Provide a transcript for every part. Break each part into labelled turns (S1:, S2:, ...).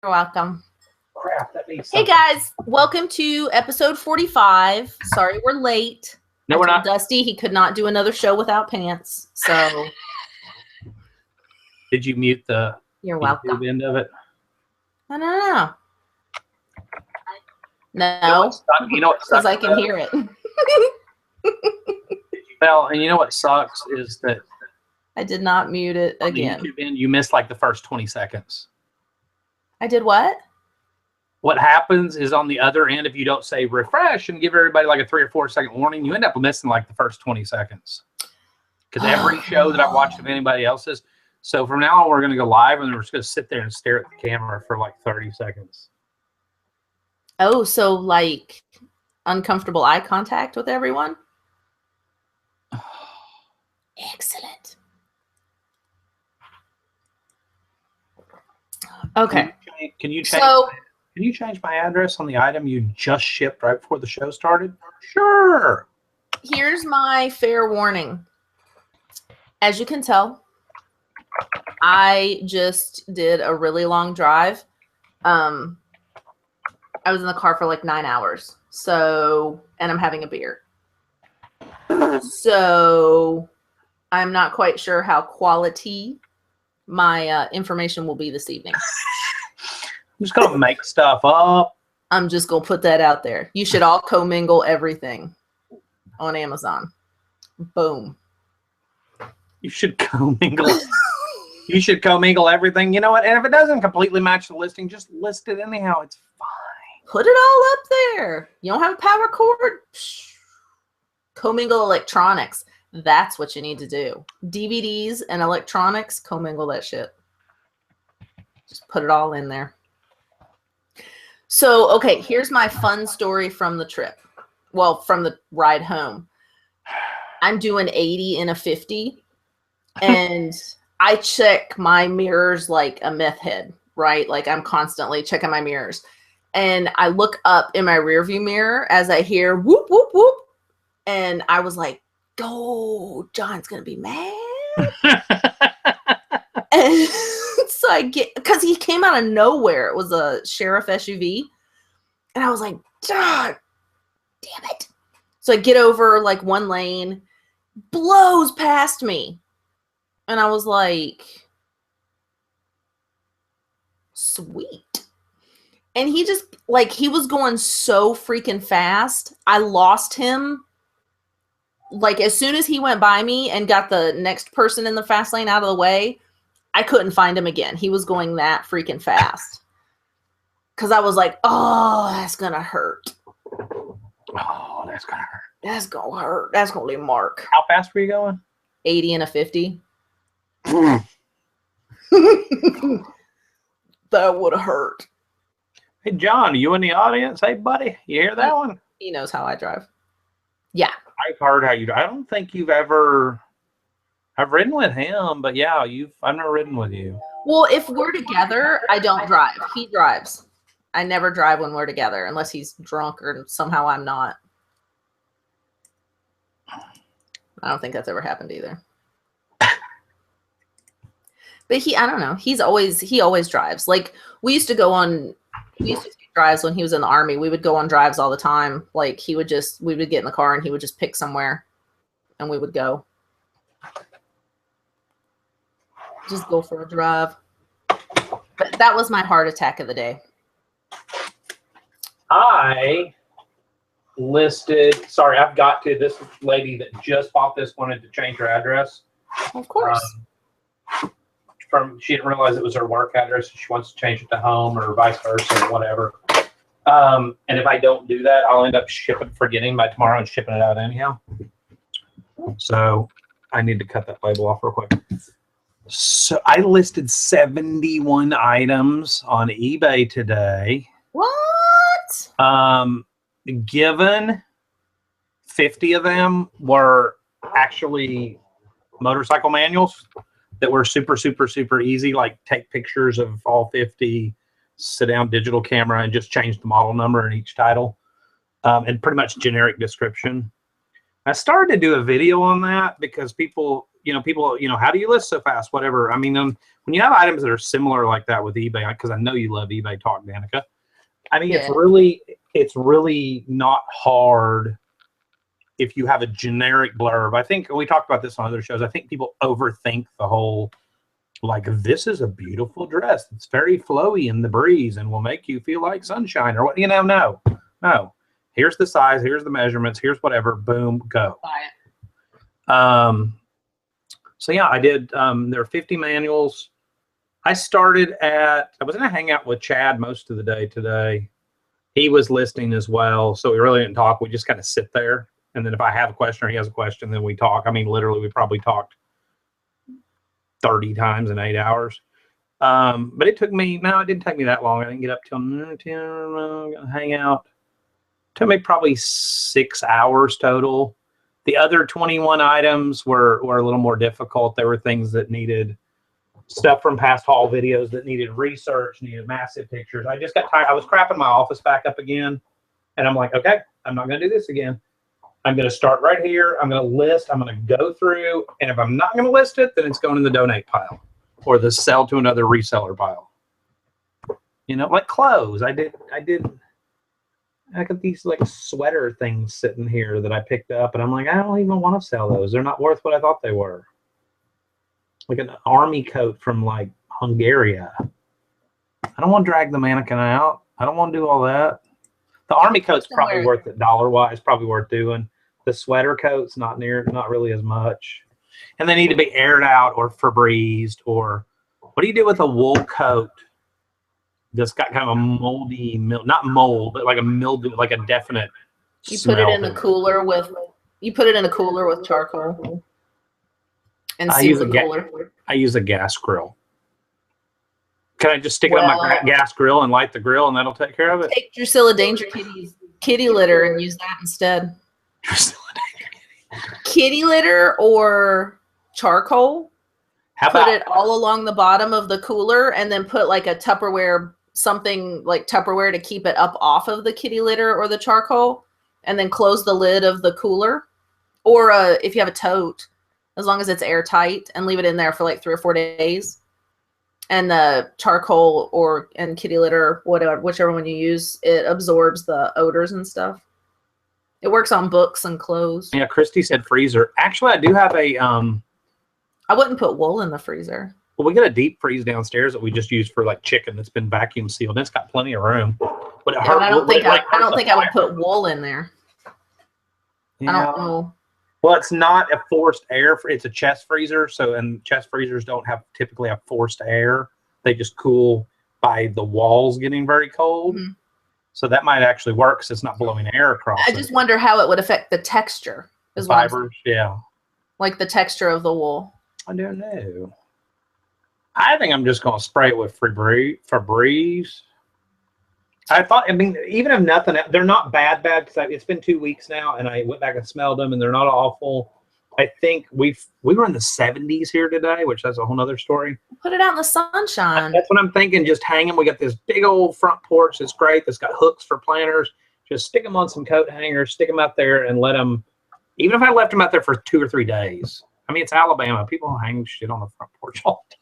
S1: welcome.
S2: Crap, that means
S1: Hey
S2: something.
S1: guys, welcome to episode 45. Sorry we're late.
S2: No, we're not.
S1: Dusty, he could not do another show without pants. So
S2: Did you mute the
S1: you're welcome.
S2: end of it?
S1: No. No,
S2: you know what
S1: because I can hear it.
S2: Well, and you know what sucks is that
S1: I did not mute it again.
S2: The YouTube end, you missed like the first 20 seconds.
S1: I did what?
S2: What happens is on the other end, if you don't say refresh and give everybody like a 3 or 4 second warning, you end up missing like the first 20 seconds. Because every show that I've watched of anybody else's. So from now on, we're going to go live and we're just going to sit there and stare at the camera for like 30 seconds.
S1: Oh, so like uncomfortable eye contact with everyone? Excellent. Okay.
S2: Can you change my address on the item you just shipped right before the show started? Sure.
S1: Here's my fair warning. As you can tell, I just did a really long drive. I was in the car for like 9 hours. So, and I'm having a beer. So, I'm not quite sure how quality my information will be this evening.
S2: I'm just going to make stuff up.
S1: I'm just going to put that out there. You should all commingle everything on Amazon. Boom.
S2: You should commingle. You should commingle everything. You know what? And if it doesn't completely match the listing, just list it anyhow. It's fine.
S1: Put it all up there. You don't have a power cord? Commingle electronics. That's what you need to do. DVDs and electronics, commingle that shit. Just put it all in there. So, okay, here's my fun story from the trip. Well, from the ride home. I'm doing 80 in a 50. And I check my mirrors like a meth head, right? Like I'm constantly checking my mirrors. And I look up in my rearview mirror as I hear whoop, whoop, whoop. And I was like, go, John's going to be mad. And so I get, because he came out of nowhere. It was a sheriff SUV. And I was like, God, damn it. So I get over like one lane, blows past me. And I was like, sweet. And he just, like, he was going so freaking fast. I lost him. Like, as soon as he went by me and got the next person in the fast lane out of the way, I couldn't find him again. He was going that freaking fast. Because I was like, oh, that's going to hurt.
S2: Oh, that's going to hurt.
S1: That's going to hurt. That's going to leave a mark.
S2: How fast were you going?
S1: 80 and a 50. That would have hurt.
S2: Hey, John, you in the audience? Hey, buddy, you hear that one?
S1: He knows how I drive. Yeah.
S2: I've heard how you drive. I don't think you've ever... I've ridden with him, but yeah, I've never ridden with you.
S1: Well, if we're together, I don't drive. He drives. I never drive when we're together unless he's drunk or somehow I'm not. I don't think that's ever happened either. But I don't know. He always drives. Like we used to take drives when he was in the Army. We would go on drives all the time. Like we would get in the car and he would just pick somewhere and we would go. Just go for a drive. But that was my heart attack of the day.
S2: This lady that just bought this wanted to change her address.
S1: Of course.
S2: She didn't realize it was her work address. She wants to change it to home or vice versa or whatever. And if I don't do that, I'll end up forgetting by tomorrow and shipping it out anyhow. So I need to cut that label off real quick. So I listed 71 items on eBay today.
S1: What?
S2: Given 50 of them were actually motorcycle manuals that were super, super, super easy. Like take pictures of all 50, sit down digital camera and just change the model number in each title. And pretty much generic description. I started to do a video on that because people people, how do you list so fast? Whatever. I mean, when you have items that are similar like that with eBay, because I know you love eBay talk, Danica. I mean,
S1: Yeah.
S2: it's really not hard if you have a generic blurb. I think we talked about this on other shows. I think people overthink the whole, like, this is a beautiful dress. It's very flowy in the breeze and will make you feel like sunshine or what, no. Here's the size, here's the measurements, here's whatever, boom, go.
S1: Buy it.
S2: So yeah, I did, there are 50 manuals. I was in a hangout with Chad most of the day today. He was listening as well. So we really didn't talk. We just kind of sit there. And then if I have a question or he has a question, then we talk. I mean, literally, we probably talked 30 times in 8 hours. But it didn't take me that long. I didn't get up till 10, hang out. It took me probably 6 hours total. The other 21 items were a little more difficult. There were things that needed stuff from past haul videos that needed research, needed massive pictures. I just got tired. I was crapping my office back up again. And I'm like, okay, I'm not going to do this again. I'm going to start right here. I'm going to list. I'm going to go through. And if I'm not going to list it, then it's going in the donate pile or the sell to another reseller pile. Like clothes. I got these like sweater things sitting here that I picked up. And I'm like, I don't even want to sell those. They're not worth what I thought they were. Like an army coat from like Hungary. I don't want to drag the mannequin out. I don't want to do all that. The army coat's probably worth it dollar-wise, probably worth doing. The sweater coat's not really as much. And they need to be aired out or Febrezed, or what do you do with a wool coat that's got kind of a moldy, not mold, but like a mildew, like a definite
S1: put it in a cooler with charcoal. And
S2: I use a gas grill. Can I just stick it on my gas grill and light the grill and that'll take care of it?
S1: Take Drusilla Danger Kitty's kitty litter and use that instead.
S2: Drusilla Danger Kitty.
S1: Kitty litter or charcoal. Put it all along the bottom of the cooler and then put like a Tupperware, something like Tupperware to keep it up off of the kitty litter or the charcoal, and then close the lid of the cooler. Or if you have a tote, as long as it's airtight, and leave it in there for like 3 or 4 days. And the charcoal and kitty litter, whatever, whichever one you use, it absorbs the odors and stuff. It works on books and clothes.
S2: Yeah, Christy said freezer. Actually, I do have a
S1: I wouldn't put wool in the freezer.
S2: Well, we got a deep freeze downstairs that we just use for like chicken that's been vacuum sealed. And it's got plenty of room. But
S1: I don't think I would put wool in there.
S2: Yeah.
S1: I don't know.
S2: Well, it's not a forced air. It's a chest freezer. And chest freezers don't typically have forced air. They just cool by the walls getting very cold. Mm-hmm. So that might actually work because it's not blowing air across.
S1: I just wonder how it would affect the texture.
S2: Fibers, yeah.
S1: Like the texture of the wool.
S2: I don't know. I think I'm just going to spray it with Febreze. Even if nothing, they're not bad because it's been 2 weeks now, and I went back and smelled them, and they're not awful. I think we were in the 70s here today, which that's a whole other story.
S1: Put it out in the sunshine.
S2: That's what I'm thinking. Just hang them. We got this big old front porch that's great. That's got hooks for planters. Just stick them on some coat hangers, stick them out there, and let them. Even if I left them out there for 2 or 3 days. I mean, it's Alabama. People don't hang shit on the front porch all day.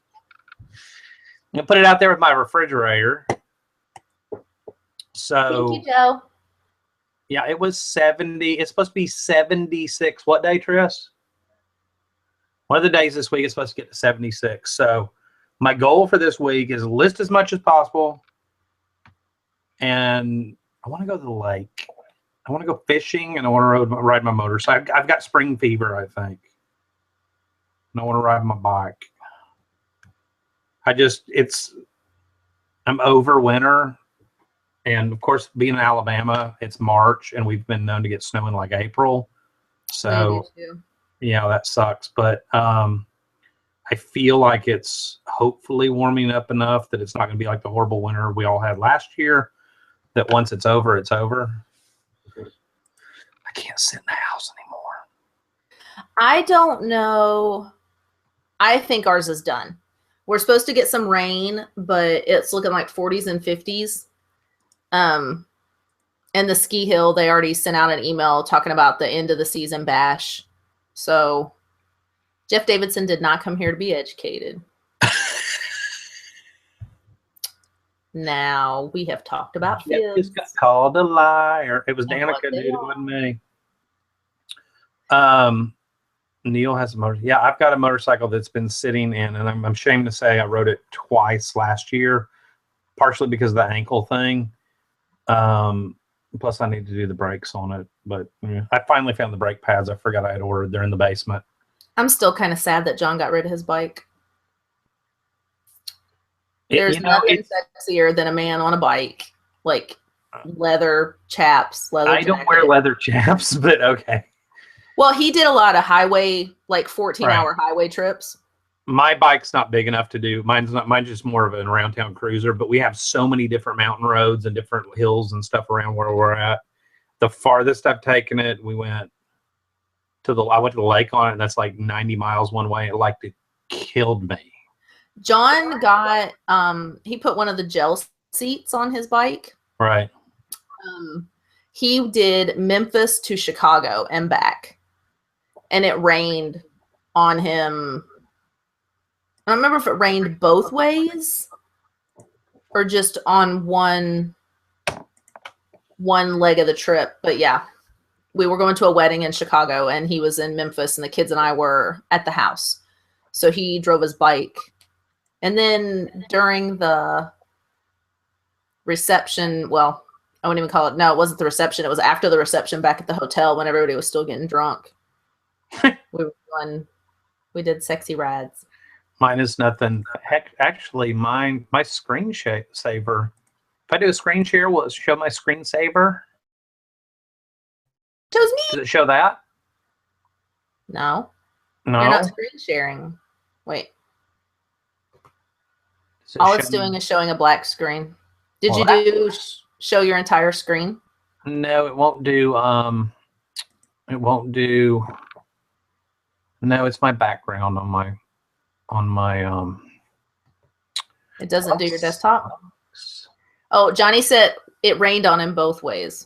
S2: I'm gonna put it out there with my refrigerator. So,
S1: thank you, Joe.
S2: Yeah, it was 70. It's supposed to be 76. What day, Tris? One of the days this week is supposed to get to 76. So my goal for this week is list as much as possible. And I want to go to the lake. I want to go fishing, and I want to ride my motorcycle. I've got spring fever, I think. And I want to ride my bike. I'm over winter. And of course, being in Alabama, it's March, and we've been known to get snow in like April. So, yeah, that sucks. But I feel like it's hopefully warming up enough that it's not going to be like the horrible winter we all had last year, that once it's over, it's over. I can't sit in the house anymore.
S1: I don't know. I think ours is done. We're supposed to get some rain, but it's looking like 40s and 50s. And the ski hill, they already sent out an email talking about the end of the season bash. So Jeff Davidson did not come here to be educated. Now, we have talked about
S2: Jeff
S1: fibs.
S2: just got called a liar. It was
S1: And what
S2: Danica,
S1: they
S2: dude. It
S1: are.
S2: wasn't me. Neil has a motor. Yeah, I've got a motorcycle that's been sitting in, and I'm ashamed to say I rode it twice last year, partially because of the ankle thing. Plus, I need to do the brakes on it. But yeah, I finally found the brake pads. I forgot I had ordered. They're in the basement.
S1: I'm still kind of sad that John got rid of his bike. There's nothing sexier than a man on a bike, like leather chaps. Leather.
S2: I don't wear leather chaps, but okay.
S1: Well, he did a lot of highway, like 14-hour highway trips.
S2: My bike's not big enough to do. Mine's just more of an around town cruiser, but we have so many different mountain roads and different hills and stuff around where we're at. The farthest I've taken it, I went to the lake on it, and that's like 90 miles one way. It killed me.
S1: John got, he put one of the gel seats on his bike.
S2: Right.
S1: He did Memphis to Chicago and back, and it rained on him. I don't remember if it rained both ways or just on one leg of the trip. But yeah, we were going to a wedding in Chicago, and he was in Memphis, and the kids and I were at the house. So he drove his bike. And then during the reception, well, I wouldn't even call it. No, it wasn't the reception. It was after the reception back at the hotel when everybody was still getting drunk. We did sexy rides.
S2: Mine is nothing. Heck, actually, my screen saver. If I do a screen share, will it show my screensaver?
S1: Shows me.
S2: Does it show that?
S1: No.
S2: No.
S1: You're not screen sharing. Wait. All it's doing is showing a black screen. Did you show your entire screen?
S2: No, it won't do. It won't do. No, it's my background on my.
S1: It doesn't do your desktop. Oh, Johnny said it rained on him both ways.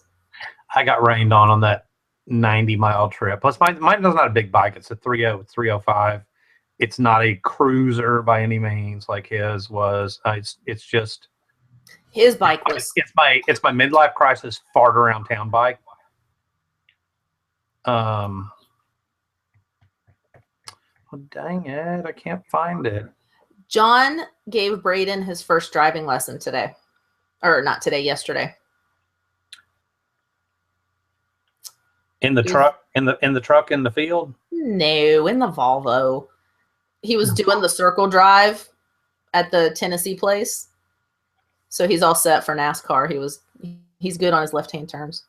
S2: I got rained on that 90-mile trip. Plus, mine is not a big bike. It's a 305. It's not a cruiser by any means like his was. It's just
S1: his bike was.
S2: It's my midlife crisis fart around town bike. Well, dang it! I can't find it.
S1: John gave Braden his first driving lesson today, or not today, yesterday.
S2: In the truck, in the truck in the field.
S1: No, in the Volvo. He was doing the circle drive at the Tennessee place, so he's all set for NASCAR. He's good on his left-hand turns.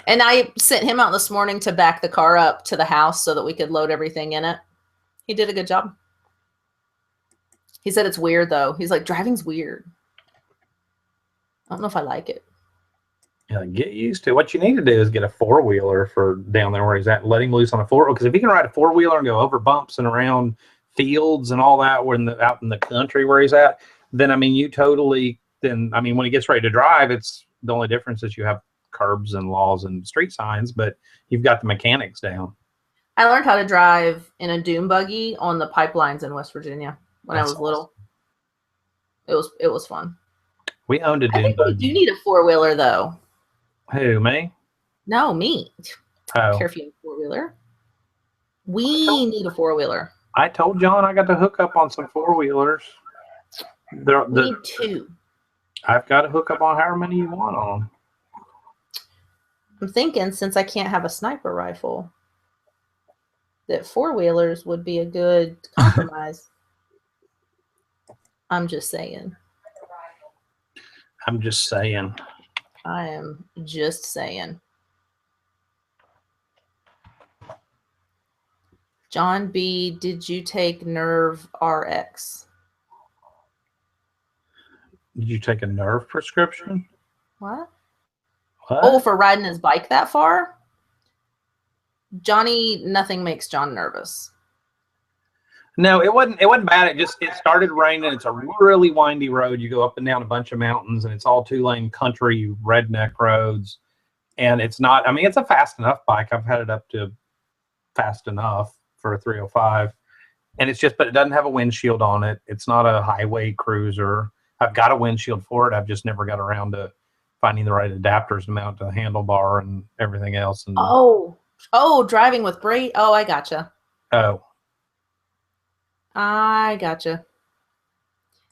S1: And I sent him out this morning to back the car up to the house so that we could load everything in it. He did a good job. He said it's weird, though. He's like, driving's weird. I don't know if I like it.
S2: Yeah, get used to it. What you need to do is get a four-wheeler for down there where he's at. Let him loose on a four-wheeler. Because if he can ride a four-wheeler and go over bumps and around fields and all that, out in the country where he's at, then, I mean, when he gets ready to drive, it's the only difference is you have curbs and laws and street signs, but you've got the mechanics down.
S1: I learned how to drive in a dune buggy on the pipelines in West Virginia when I was little. It was fun.
S2: We owned a dune buggy.
S1: You need a four-wheeler, though.
S2: Who, me?
S1: No, me.
S2: Oh.
S1: I don't care if you need a four-wheeler. We need a four-wheeler.
S2: I told John I got to hook up on some four-wheelers.
S1: We need two.
S2: I've got to hook up on however many you want on them.
S1: I'm thinking, since I can't have a sniper rifle, that four-wheelers would be a good compromise. I'm just saying.
S2: I am just saying.
S1: John B., did you take Nerve RX?
S2: Did you take a nerve prescription?
S1: What? Oh, for riding his bike that far? Johnny, nothing makes John nervous.
S2: No, it wasn't bad. It started raining. It's a really windy road. You go up and down a bunch of mountains, and it's all 2-lane country redneck roads. And it's not, I mean, it's a fast enough bike. I've had it up to fast enough for a 305. And it's just, but it doesn't have a windshield on it. It's not a highway cruiser. I've got a windshield for it. I've just never got around to finding the right adapters to mount to the handlebar and everything else. And
S1: driving with brake. Oh, I gotcha.
S2: oh,
S1: I gotcha.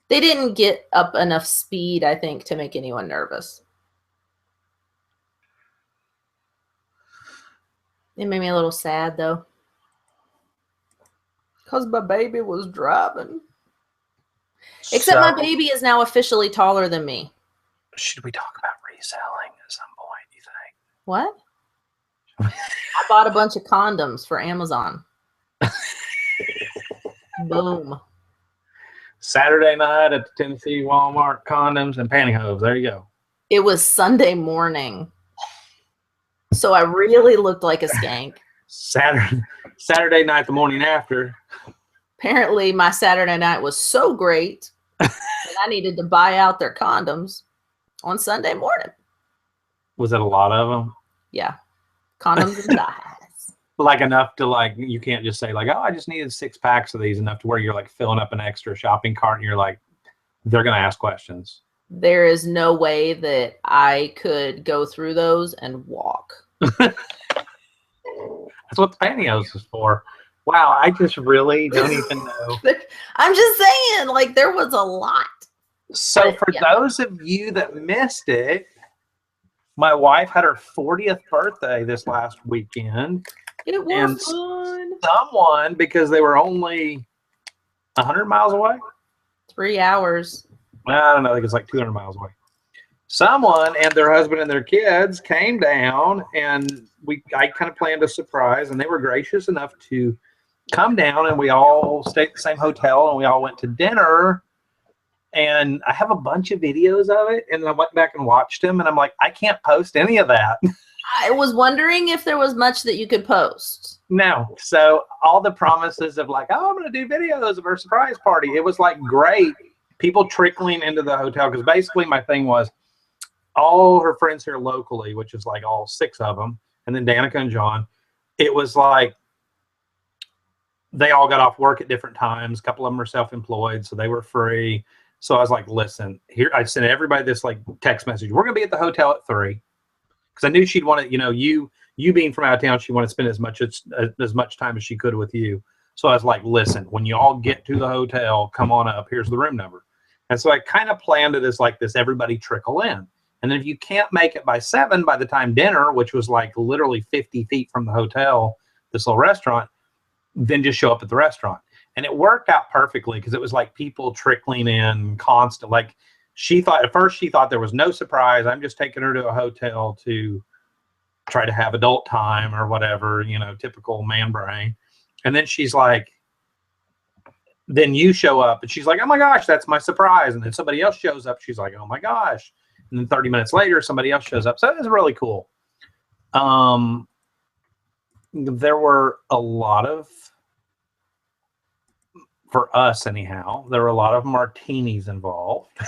S1: They didn't get up enough speed, I think, to make anyone nervous. It made me a little sad, though. Because my baby was driving. Except my baby is now officially taller than me.
S2: Should we talk about reselling at some point, you think?
S1: What? I bought a bunch of condoms for Amazon. Boom.
S2: Saturday night at the Tennessee Walmart, condoms and pantyhose. There you go.
S1: It was Sunday morning. So I really looked like a skank.
S2: Saturday night, the morning after.
S1: Apparently, my Saturday night was so great that I needed to buy out their condoms on Sunday morning.
S2: Was it a lot of them?
S1: Yeah. Condoms and ties.
S2: Like enough to like, you can't just say like, oh, I just needed 6 packs of these, enough to where you're like filling up an extra shopping cart and you're like, they're going to ask questions.
S1: There is no way that I could go through those and walk.
S2: That's what the pantyhose is for. Wow, I just really don't even know.
S1: I'm just saying, like, there was a lot.
S2: So for those of you that missed it, my wife had her 40th birthday this last weekend.
S1: It was fun.
S2: Someone, because they were only 100 miles away.
S1: 3 hours.
S2: I don't know, I think it's like 200 miles away. Someone and their husband and their kids came down, and I kind of planned a surprise, and they were gracious enough to come down, and we all stayed at the same hotel, and we all went to dinner. And I have a bunch of videos of it, and I went back and watched them, and I'm like, I can't post any of that.
S1: I was wondering if there was much that you could post.
S2: No. So all the promises of like, oh, I'm going to do videos of our surprise party. It was like great. People trickling into the hotel, because basically my thing was all her friends here locally, which is like all 6 of them, and then Danica and John. It was like they all got off work at different times. A couple of them are self-employed, so they were free. So I was like, listen, here, I sent everybody this like text message. We're going to be at the hotel at 3. Because I knew she'd want to, you know, you being from out of town, she wanted to spend as much time as she could with you. So I was like, listen, when you all get to the hotel, come on up. Here's the room number. And so I kind of planned it as like this, everybody trickle in. And then if you can't make it by 7, by the time dinner, which was like literally 50 feet from the hotel, this little restaurant, then just show up at the restaurant. And it worked out perfectly, because it was like people trickling in constant. Like at first she thought there was no surprise. I'm just taking her to a hotel to try to have adult time or whatever, you know, typical man brain. And then she's like, then you show up, and she's like, oh my gosh, that's my surprise. And then somebody else shows up. She's like, oh my gosh. And then 30 minutes later, somebody else shows up. So it was really cool. There were a lot of, for us anyhow, there were a lot of martinis involved.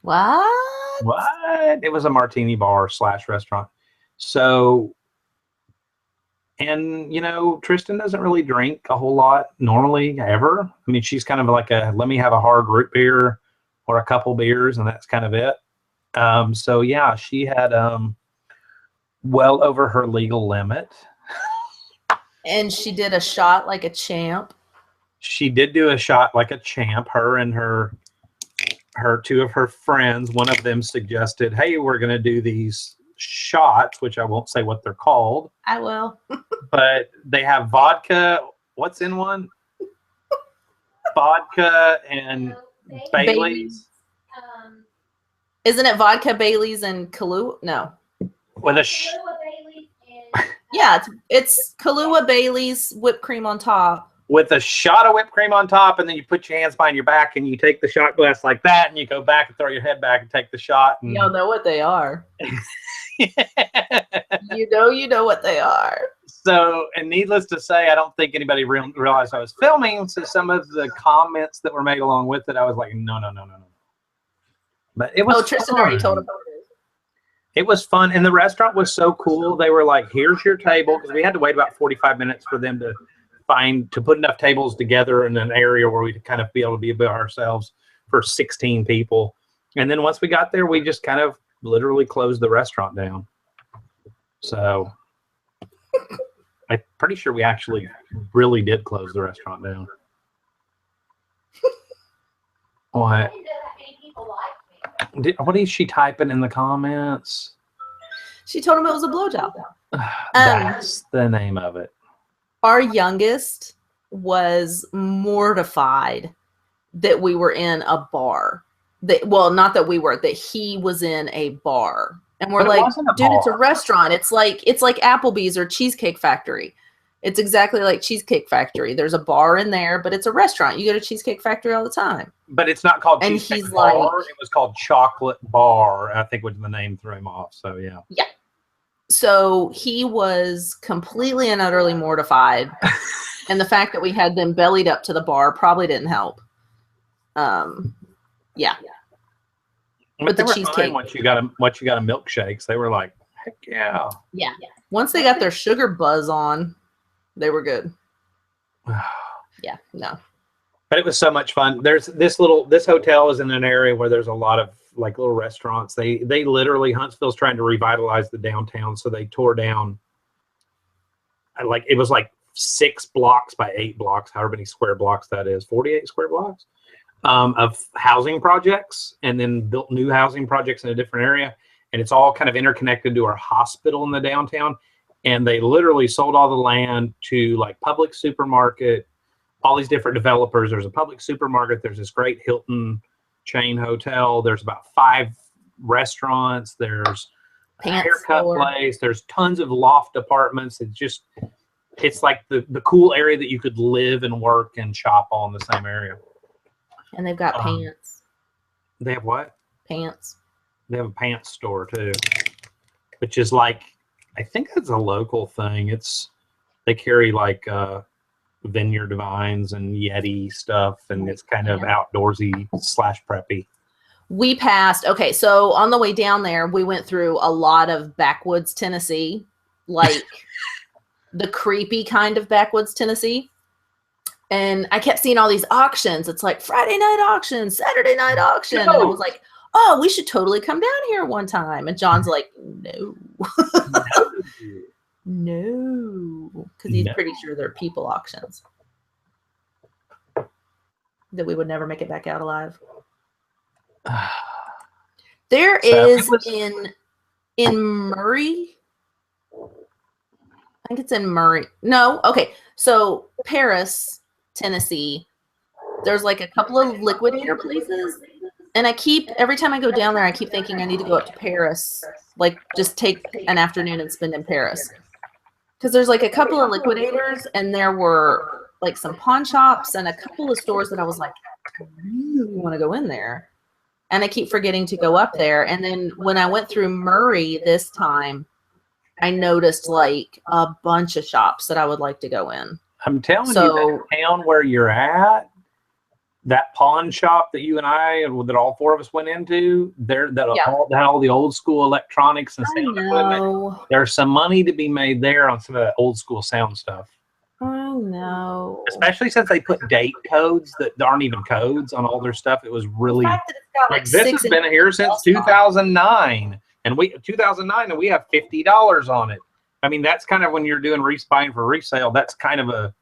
S1: What?
S2: What? It was a martini bar / restaurant. So, and you know, Tristan doesn't really drink a whole lot normally, ever. I mean, she's kind of like let me have a hard root beer or a couple beers, and that's kind of it. So yeah, she had well over her legal limit.
S1: And she did a shot like a champ.
S2: She did do a shot like a champ. Her and her 2 of her friends, one of them suggested, hey, we're going to do these shots, which I won't say what they're called.
S1: I will.
S2: But they have vodka. What's in one? Vodka and Bailey's.
S1: Isn't it vodka, Bailey's, and Kahlua? No.
S2: With a
S1: yeah, it's Kahlua, Bailey's, whipped cream on top.
S2: With a shot of whipped cream on top, and then you put your hands behind your back, and you take the shot glass like that, and you go back and throw your head back and take the shot. And...
S1: You don't know what they are. You know what they are.
S2: So, and needless to say, I don't think anybody realized I was filming. So some of the comments that were made along with it, I was like, no. But it was.
S1: Oh, Tristan already told him.
S2: It was fun, and the restaurant was so cool. They were like, "Here's your table," because we had to wait about 45 minutes for them to put enough tables together in an area where we could kind of be able to be by ourselves for 16 people. And then once we got there, we just kind of literally closed the restaurant down. So I'm pretty sure we actually really did close the restaurant down. What? What is she typing in the comments?
S1: She told him it was a blowjob.
S2: That's the name of it.
S1: Our youngest was mortified that we were in a bar. Not that we were, that he was in a bar. And we're like, dude, it's a restaurant. It's like Applebee's or Cheesecake Factory. It's exactly like Cheesecake Factory. There's a bar in there, but it's a restaurant. You go to Cheesecake Factory all the time.
S2: But it's not called Cheesecake Bar. It was called Chocolate Bar, I think was the name threw him off. So, yeah.
S1: Yeah. So he was completely and utterly mortified. And the fact that we had them bellied up to the bar probably didn't help. Yeah.
S2: But the cheesecake. Once you got a milkshakes, they were like, heck yeah.
S1: Yeah. Once they got their sugar buzz on, they were good. Yeah, no.
S2: But it was so much fun. There's this hotel is in an area where there's a lot of like little restaurants. They literally, Huntsville's trying to revitalize the downtown, so they tore down it was like 6 blocks by 8 blocks, however many square blocks that is, 48 square blocks of housing projects, and then built new housing projects in a different area. And it's all kind of interconnected to our hospital in the downtown. And they literally sold all the land to like Public Supermarket, all these different developers. There's a Public Supermarket. There's this great Hilton chain hotel. There's about 5 restaurants. There's a haircut place. There's tons of loft apartments. It's like the cool area that you could live and work and shop all in the same area.
S1: And they've got pants.
S2: They have what?
S1: Pants.
S2: They have a pants store too, which is like, I think that's a local thing. They carry like vineyard vines and Yeti stuff, and it's kind of outdoorsy / preppy.
S1: We passed. Okay, so on the way down there, we went through a lot of backwoods Tennessee, like the creepy kind of backwoods Tennessee. And I kept seeing all these auctions. It's like Friday night auction, Saturday night auction. And I was like, oh, we should totally come down here one time. And John's like, no. No. Because he's pretty sure they're people auctions. That we would never make it back out alive. There is in Murray. I think it's in Murray. No. Okay. So Paris, Tennessee, there's like a couple of liquidator places, and every time I go down there, I keep thinking I need to go up to Paris, like just take an afternoon and spend in Paris, because there's like a couple of liquidators, and there were like some pawn shops and a couple of stores that I was like, I really want to go in there, and I keep forgetting to go up there. And then when I went through Murray this time, I noticed like a bunch of shops that I would like to go in.
S2: I'm telling you, that town where you're at, that pawn shop that you and that all 4 of us went into, all the old school electronics and sound equipment. There's some money to be made there on some of that old school sound stuff.
S1: Oh no!
S2: Especially since they put date codes that aren't even codes on all their stuff. It was really this has been here since 2009, and we have $50 on it. I mean, that's kind of when you're doing buying for resale. That's kind of a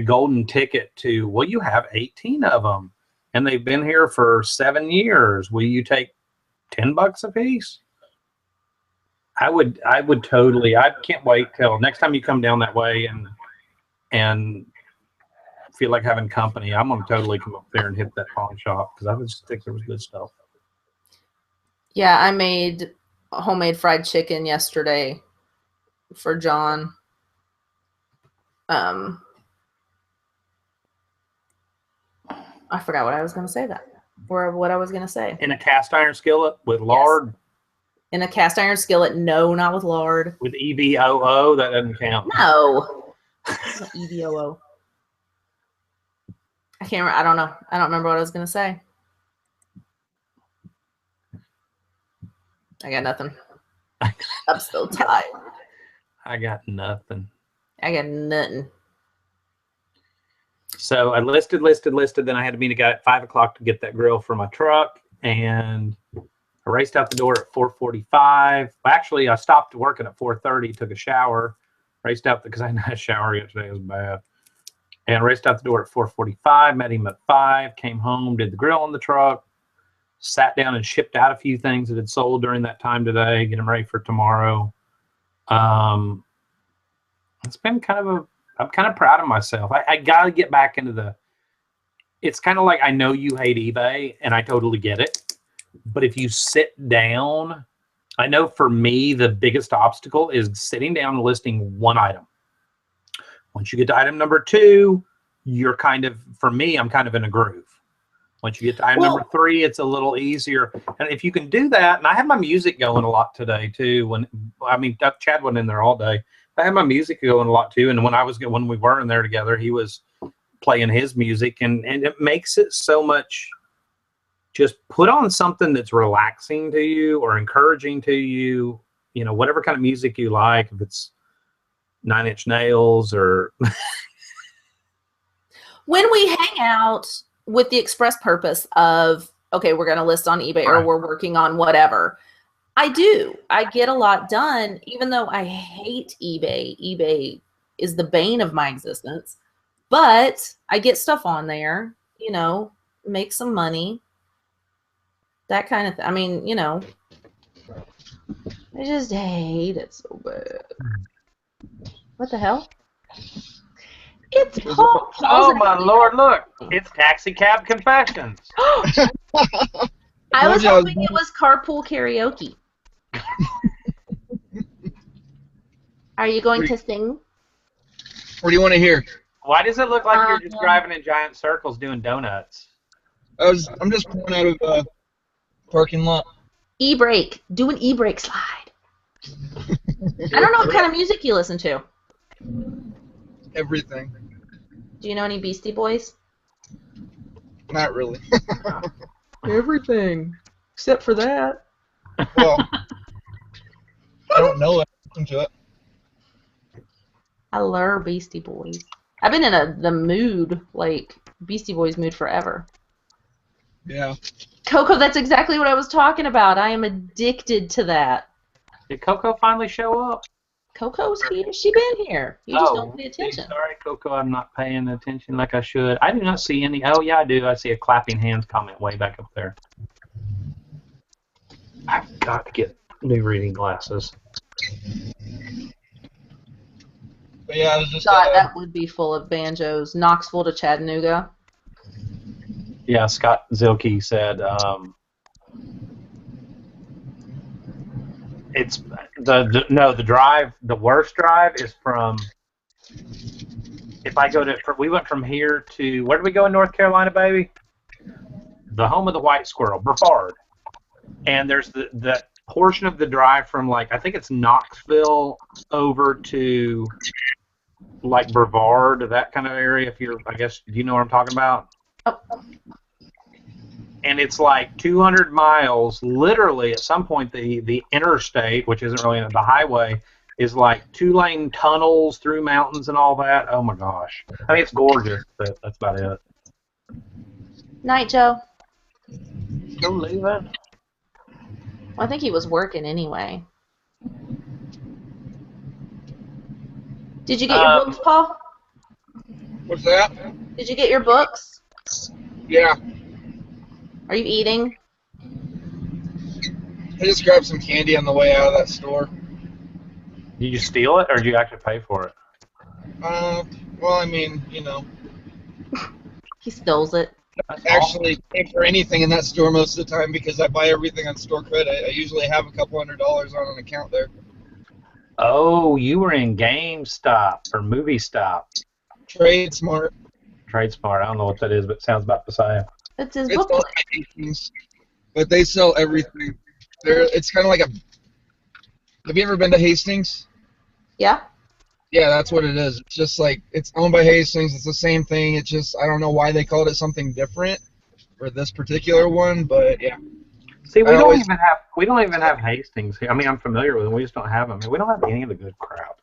S2: golden ticket to, well, you have 18 of them, and they've been here for 7 years. Will you take $10 a piece? I would totally. I can't wait till next time you come down that way and feel like having company. I'm gonna totally come up there and hit that pawn shop, because I just think there was good stuff.
S1: Yeah, I made homemade fried chicken yesterday for John. I forgot what I was going to say what I was going to say.
S2: In a cast iron skillet with lard? Yes.
S1: In a cast iron skillet? No, not with lard.
S2: With EVOO? That doesn't count.
S1: No. EVOO. I can't remember. I don't know. I don't remember what I was going to say. I got nothing. I'm so tired.
S2: I got nothing.
S1: I got nothing.
S2: So I listed. Then I had to meet a guy at 5 o'clock to get that grill for my truck, and I raced out the door at 4:45. Actually, I stopped working at 4:30, took a shower, raced out because I hadn't had a shower yesterday. It was bad. And raced out the door at 4:45, met him at 5, came home, did the grill on the truck, sat down and shipped out a few things that had sold during that time today, get them ready for tomorrow. It's been I'm kind of proud of myself. I got to get back into it's kind of like, I know you hate eBay, and I totally get it. But if you sit down, I know for me, the biggest obstacle is sitting down and listing one item. Once you get to item number 2, you're for me, I'm kind of in a groove. Once you get to item number 3, it's a little easier. And if you can do that, and I had my music going a lot today too. Chad wasn't in there all day. I had my music going a lot too. And when we were in there together, he was playing his music, and it makes it so much. Just put on something that's relaxing to you or encouraging to you, whatever kind of music you like, if it's 9 Inch Nails or.
S1: When we hang out with the express purpose of, okay, we're going to list on eBay or we're working on whatever, I get a lot done, even though I hate eBay. eBay is the bane of my existence, but I get stuff on there, make some money. That kind of thing. I mean, I just hate it so bad. What the hell? It's Paul.
S2: Oh, my Lord, look. It's Taxi Cab Confessions.
S1: I was hoping it was carpool karaoke. Are you going to sing?
S3: What do you want to hear?
S2: Why does it look like you're just driving in giant circles doing donuts?
S3: I'm just pulling out of parking lot.
S1: E-brake. Do an e-brake slide. I don't know what kind of music you listen to.
S3: Everything.
S1: Do you know any Beastie Boys?
S3: Not really.
S1: Everything. Except for that.
S3: Well, I don't know it. Listen to it.
S1: I love Beastie Boys. I've been in the mood, like Beastie Boys mood forever.
S3: Yeah.
S1: Coco, that's exactly what I was talking about. I am addicted to that.
S2: Did Coco finally show up?
S1: Coco's here. She been here. You just don't pay attention.
S2: Sorry, Coco, I'm not paying attention like I should. I do not see any. Oh, yeah, I do. I see a clapping hands comment way back up there. I've got to get new reading glasses.
S3: But yeah, I was just.
S1: That would be full of banjos. Knoxville to Chattanooga.
S2: Yeah, Scott Zilke said it's the drive. The worst drive is from. If I go we went from here to where did we go in North Carolina, baby? The home of the white squirrel, Brevard. And there's that portion of the drive from I think it's Knoxville over to Brevard, that kind of area. I guess, do you know what I'm talking about?
S1: Oh.
S2: And it's 200 miles. Literally, at some point, the interstate, which isn't really the highway, is 2-lane tunnels through mountains and all that. Oh my gosh! I mean, it's gorgeous, but that's about it.
S1: Night, Joe.
S2: Still leaving?
S1: Well, I think he was working anyway. Did you get your books, Paul?
S3: What's that?
S1: Did you get your books?
S3: Yeah.
S1: Are you eating?
S3: I just grabbed some candy on the way out of that store.
S2: Did you steal it, or did you actually pay for it?
S3: Well, I mean,
S1: He steals it.
S3: Actually pay for anything in that store most of the time because I buy everything on store credit. I usually have a couple $100 on an account there.
S2: Oh, you were in GameStop or Movie Stop.
S3: Trade Smart.
S2: I don't know what that is, but it sounds about the same.
S1: It's his
S3: It's
S1: book.
S3: all Hastings, but they sell everything. It's kind of like Have you ever been to Hastings?
S1: Yeah.
S3: Yeah, that's what it is. It's just it's owned by Hastings. It's the same thing. It's just I don't know why they called it something different for this particular one, but yeah.
S2: See, we
S3: I
S2: don't
S3: always-
S2: even have Hastings here. I mean, I'm familiar with them. We just don't have them. We don't have any of the good crap.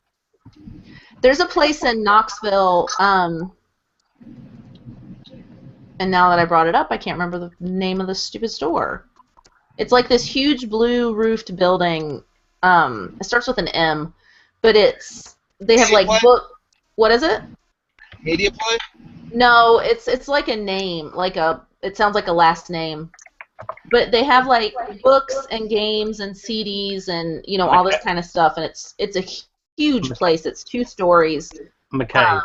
S1: There's a place in Knoxville, and now that I brought it up, I can't remember the name of the stupid store. It's like this huge blue roofed building. It starts with an M, but they have like book. What is it?
S3: Media Play?
S1: No, it's like a name, it sounds like a last name. But they have like books and games and CDs and all this kind of stuff, and it's a huge place. It's 2 stories.
S2: McKay's.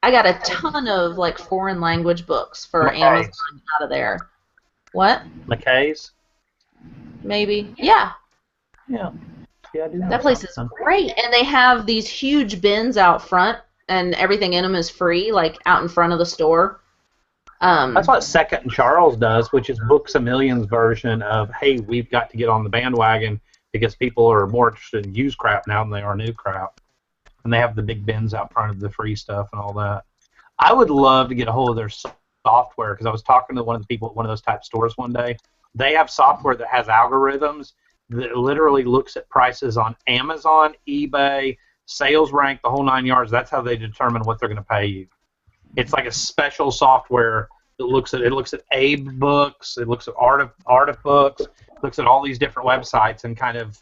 S1: I got a ton of like foreign language books for Amazon out of there. What?
S2: McKay's?
S1: Maybe. Yeah.
S2: Yeah. I do know
S1: That place is great, and they have these huge bins out front, and everything in them is free, like out in front of the store.
S2: That's what Second and Charles does, which is Books A Million's version of, hey, we've got to get on the bandwagon because people are more interested in used crap now than they are new crap. And they have the big bins out front of the free stuff and all that. I would love to get a hold of their software, because I was talking to one of the people at one of those type stores one day. They have software that has algorithms that literally looks at prices on Amazon, eBay, sales rank, the whole 9 yards. That's how they determine what they're going to pay you. It's like a special software that looks at Abe books, it looks at art of books, looks at all these different websites and kind of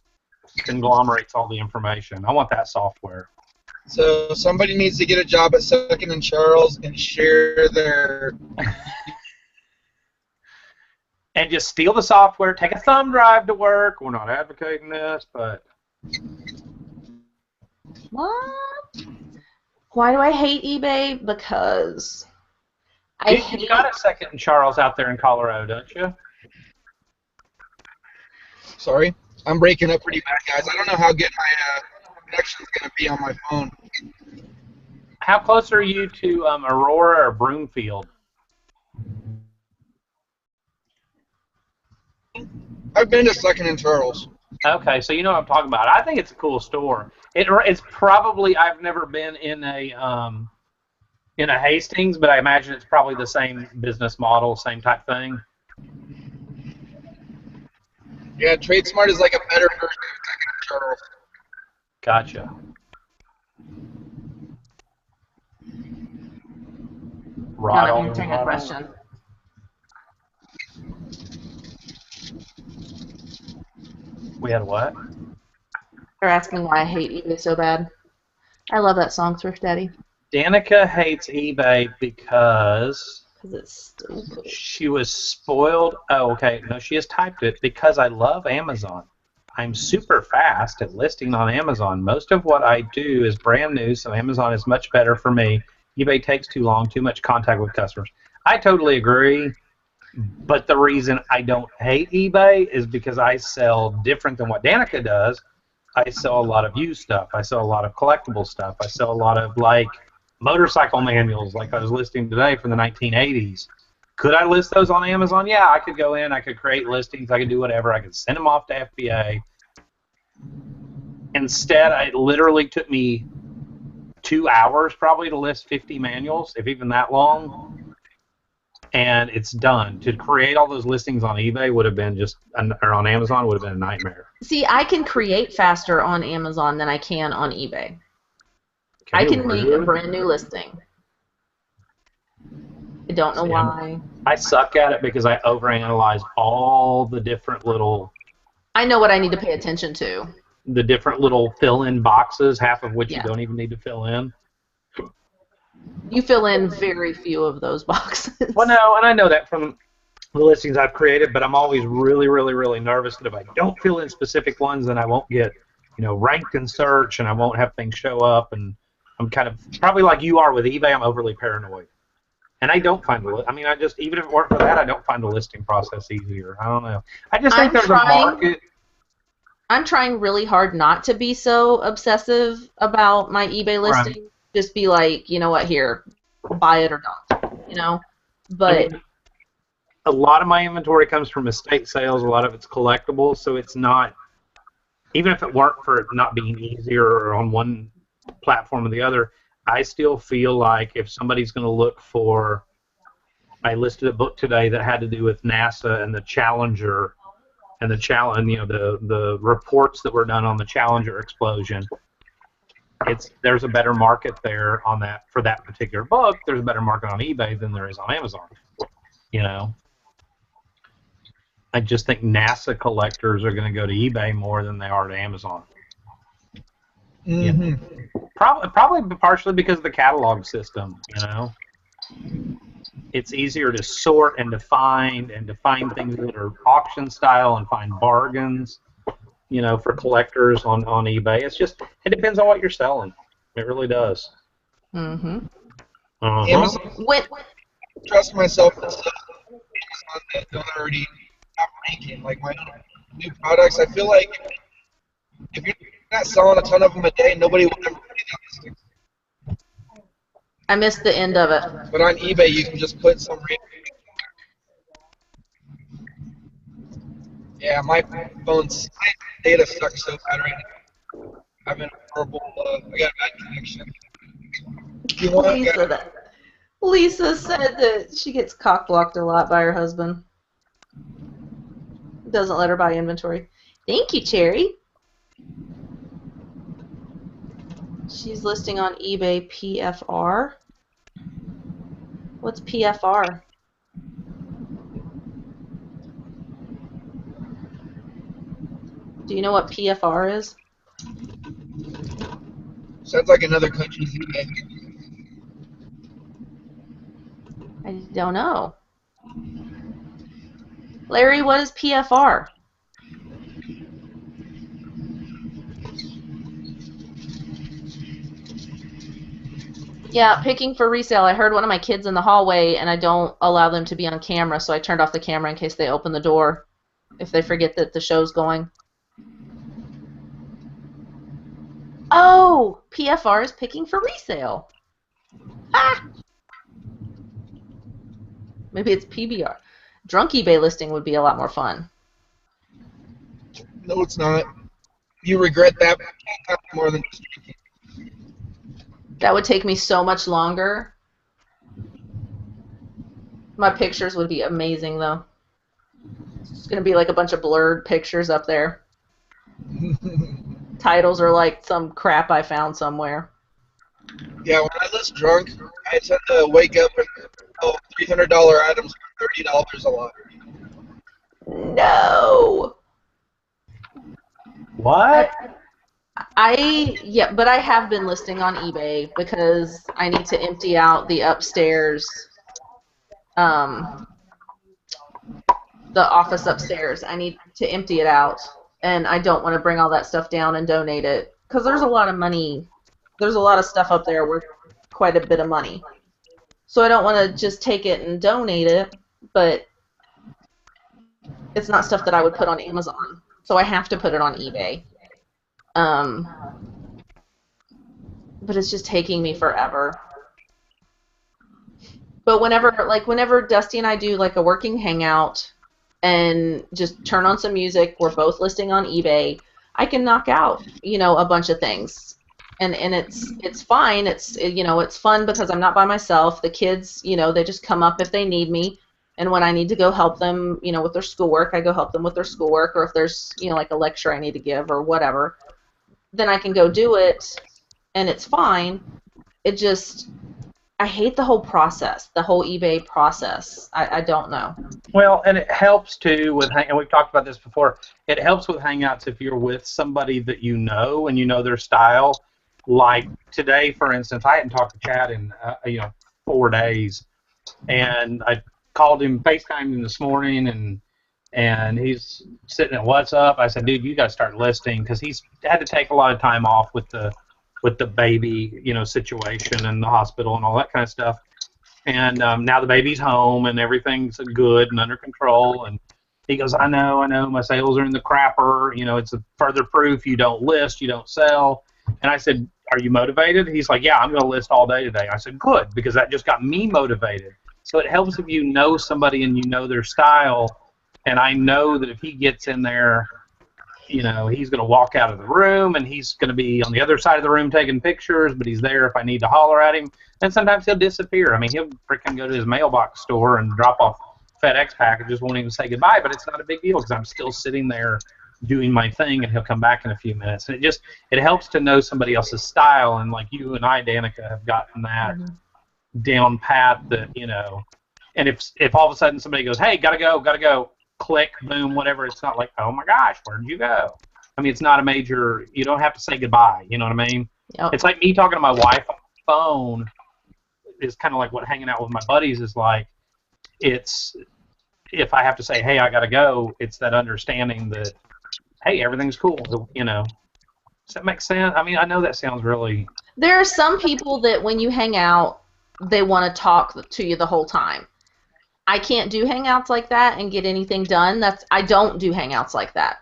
S2: conglomerates all the information. I want that software.
S3: So somebody needs to get a job at Second and Charles and share their...
S2: And just steal the software, take a thumb drive to work. We're not advocating this, but...
S1: What? Why do I hate eBay? Because
S2: you got a Second and Charles out there in Colorado, don't you?
S3: Sorry? I'm breaking up pretty bad, guys. I don't know how good my connection's going to be on my phone.
S2: How close are you to Aurora or Broomfield?
S3: I've been to Second and Charles.
S2: Okay, so you know what I'm talking about. I think it's a cool store. It's probably, I've never been in a Hastings, but I imagine it's probably the same business model, same type thing.
S3: Yeah, TradeSmart is like a better version of Second and Charles.
S2: Gotcha.
S1: Not answering a question.
S2: We had what?
S1: They're asking why I hate eBay so bad. I love that song, Thrift Daddy.
S2: Danica hates eBay because
S1: it's stupid.
S2: She was spoiled. Oh, okay. No, she has typed it because I love Amazon. I'm super fast at listing on Amazon. Most of what I do is brand new, so Amazon is much better for me. eBay takes too long, too much contact with customers. I totally agree. But the reason I don't hate eBay is because I sell different than what Danica does. I sell a lot of used stuff. I sell a lot of collectible stuff. I sell a lot of, like, motorcycle manuals, like I was listing today from the 1980s. Could I list those on Amazon? Yeah, I could go in. I could create listings. I could do whatever. I could send them off to FBA. Instead, it literally took me 2 hours probably to list 50 manuals, if even that long. And it's done. To create all those listings on eBay would have been or on Amazon would have been a nightmare.
S1: See, I can create faster on Amazon than I can on eBay. I can make a brand new listing. I don't know why.
S2: I suck at it because I overanalyze all the different little...
S1: I know what I need to pay attention to.
S2: The different little fill-in boxes, half of which
S1: Yeah.
S2: you don't even need to fill in.
S1: You fill in very few of those boxes.
S2: Well, no, and I know that from the listings I've created, but I'm always really, really, really nervous that if I don't fill in specific ones, then I won't get, ranked in search, and I won't have things show up, and I'm kind of, probably like you are with eBay, I'm overly paranoid. And I don't find even if it weren't for that, I don't find the listing process easier. I don't know. I just think there's a market.
S1: I'm trying really hard not to be so obsessive about my eBay listing. Right. Just be like, you know what, here, buy it or don't, But
S2: a lot of my inventory comes from estate sales. A lot of it's collectible, so it's not, even if it weren't for it not being easier or on one platform or the other, I still feel like if somebody's going to look for, I listed a book today that had to do with NASA and the Challenger and the challenge, the reports that were done on the Challenger explosion, there's a better market there on that for that particular book. There's a better market on eBay than there is on Amazon. I just think NASA collectors are going to go to eBay more than they are to Amazon.
S3: Mm-hmm.
S2: Probably partially because of the catalog system. It's easier to sort and to find things that are auction style and find bargains, for collectors on eBay. It depends on what you're selling. It really does.
S1: Mm-hmm.
S3: Amazon. Trust myself to sell Amazon that don't already have ranking. Like my new products, I feel like if you're not selling a ton of them a day, nobody will ever read that.
S1: I missed the end of it.
S3: But on eBay, you can just put some ranking. Yeah, my phone's data sucks so bad right now. I'm in a horrible. I got a bad connection. You want?
S1: Lisa said that she gets cock blocked a lot by her husband. Doesn't let her buy inventory. Thank you, Cherry. She's listing on eBay PFR. What's PFR? Do you know what PFR is?
S3: Sounds like another country's eBay.
S1: I don't know. Larry, what is PFR? Yeah, picking for resale. I heard one of my kids in the hallway, and I don't allow them to be on camera, so I turned off the camera in case they open the door if they forget that the show's going. Oh, PFR is picking for resale. Ah! Maybe it's PBR. Drunk eBay listing would be a lot more fun.
S3: No, it's not. You regret that more than just drinking.
S1: That would take me so much longer. My pictures would be amazing, though. It's going to be like a bunch of blurred pictures up there. Titles are like some crap I found somewhere.
S3: Yeah, when I was drunk, I tend to wake up and $300 items for $30 a lot.
S1: No.
S2: What?
S1: But I have been listing on eBay because I need to empty out the upstairs, the office upstairs. I need to empty it out, and I don't want to bring all that stuff down and donate it because there's a lot of money. There's a lot of stuff up there worth quite a bit of money. So I don't want to just take it and donate it, but it's not stuff that I would put on Amazon. So I have to put it on eBay. But it's just taking me forever. But whenever Dusty and I do like a working hangout and just turn on some music, we're both listing on eBay, I can knock out, a bunch of things. And it's fine. It's fun because I'm not by myself. The kids, they just come up if they need me. And when I need to go help them, with their schoolwork, I go help them with their schoolwork, or if there's, like a lecture I need to give or whatever, then I can go do it, and it's fine. I hate the whole process, the whole eBay process. I don't know.
S2: Well, and it helps too and we've talked about this before, it helps with Hangouts if you're with somebody that you know and you know their style. Like today, for instance, I hadn't talked to Chad in 4 days, and I called him, FaceTimed him this morning, and he's sitting at what's up. I said, dude, you got to start listing, because he's had to take a lot of time off with the baby, situation and the hospital and all that kind of stuff. And now the baby's home and everything's good and under control. And he goes, I know, my sales are in the crapper. It's a further proof you don't list, you don't sell. And I said, are you motivated? He's like, yeah, I'm going to list all day today. I said, good, because that just got me motivated. So it helps if you know somebody and you know their style. And I know that if he gets in there, he's going to walk out of the room, and he's going to be on the other side of the room taking pictures, but he's there if I need to holler at him. And sometimes he'll disappear. I mean, he'll freaking go to his mailbox store and drop off FedEx packages, won't even say goodbye, but it's not a big deal because I'm still sitting there doing my thing, and he'll come back in a few minutes. And it helps to know somebody else's style, and like you and I, Danica, have gotten that down pat that, you know. And if all of a sudden somebody goes, hey, gotta go, click, boom, whatever, it's not like, oh my gosh, where'd you go? I mean, it's not a major, you don't have to say goodbye, you know what I mean?
S1: Yep.
S2: It's like me talking to my wife on the phone is kind of like what hanging out with my buddies is like. It's, if I have to say, hey, I gotta go, it's that understanding that, hey, everything's cool, you know. Does that make sense? I mean, I know that sounds really...
S1: There are some people that when you hang out, they want to talk to you the whole time. I can't do hangouts like that and get anything done. I don't do hangouts like that.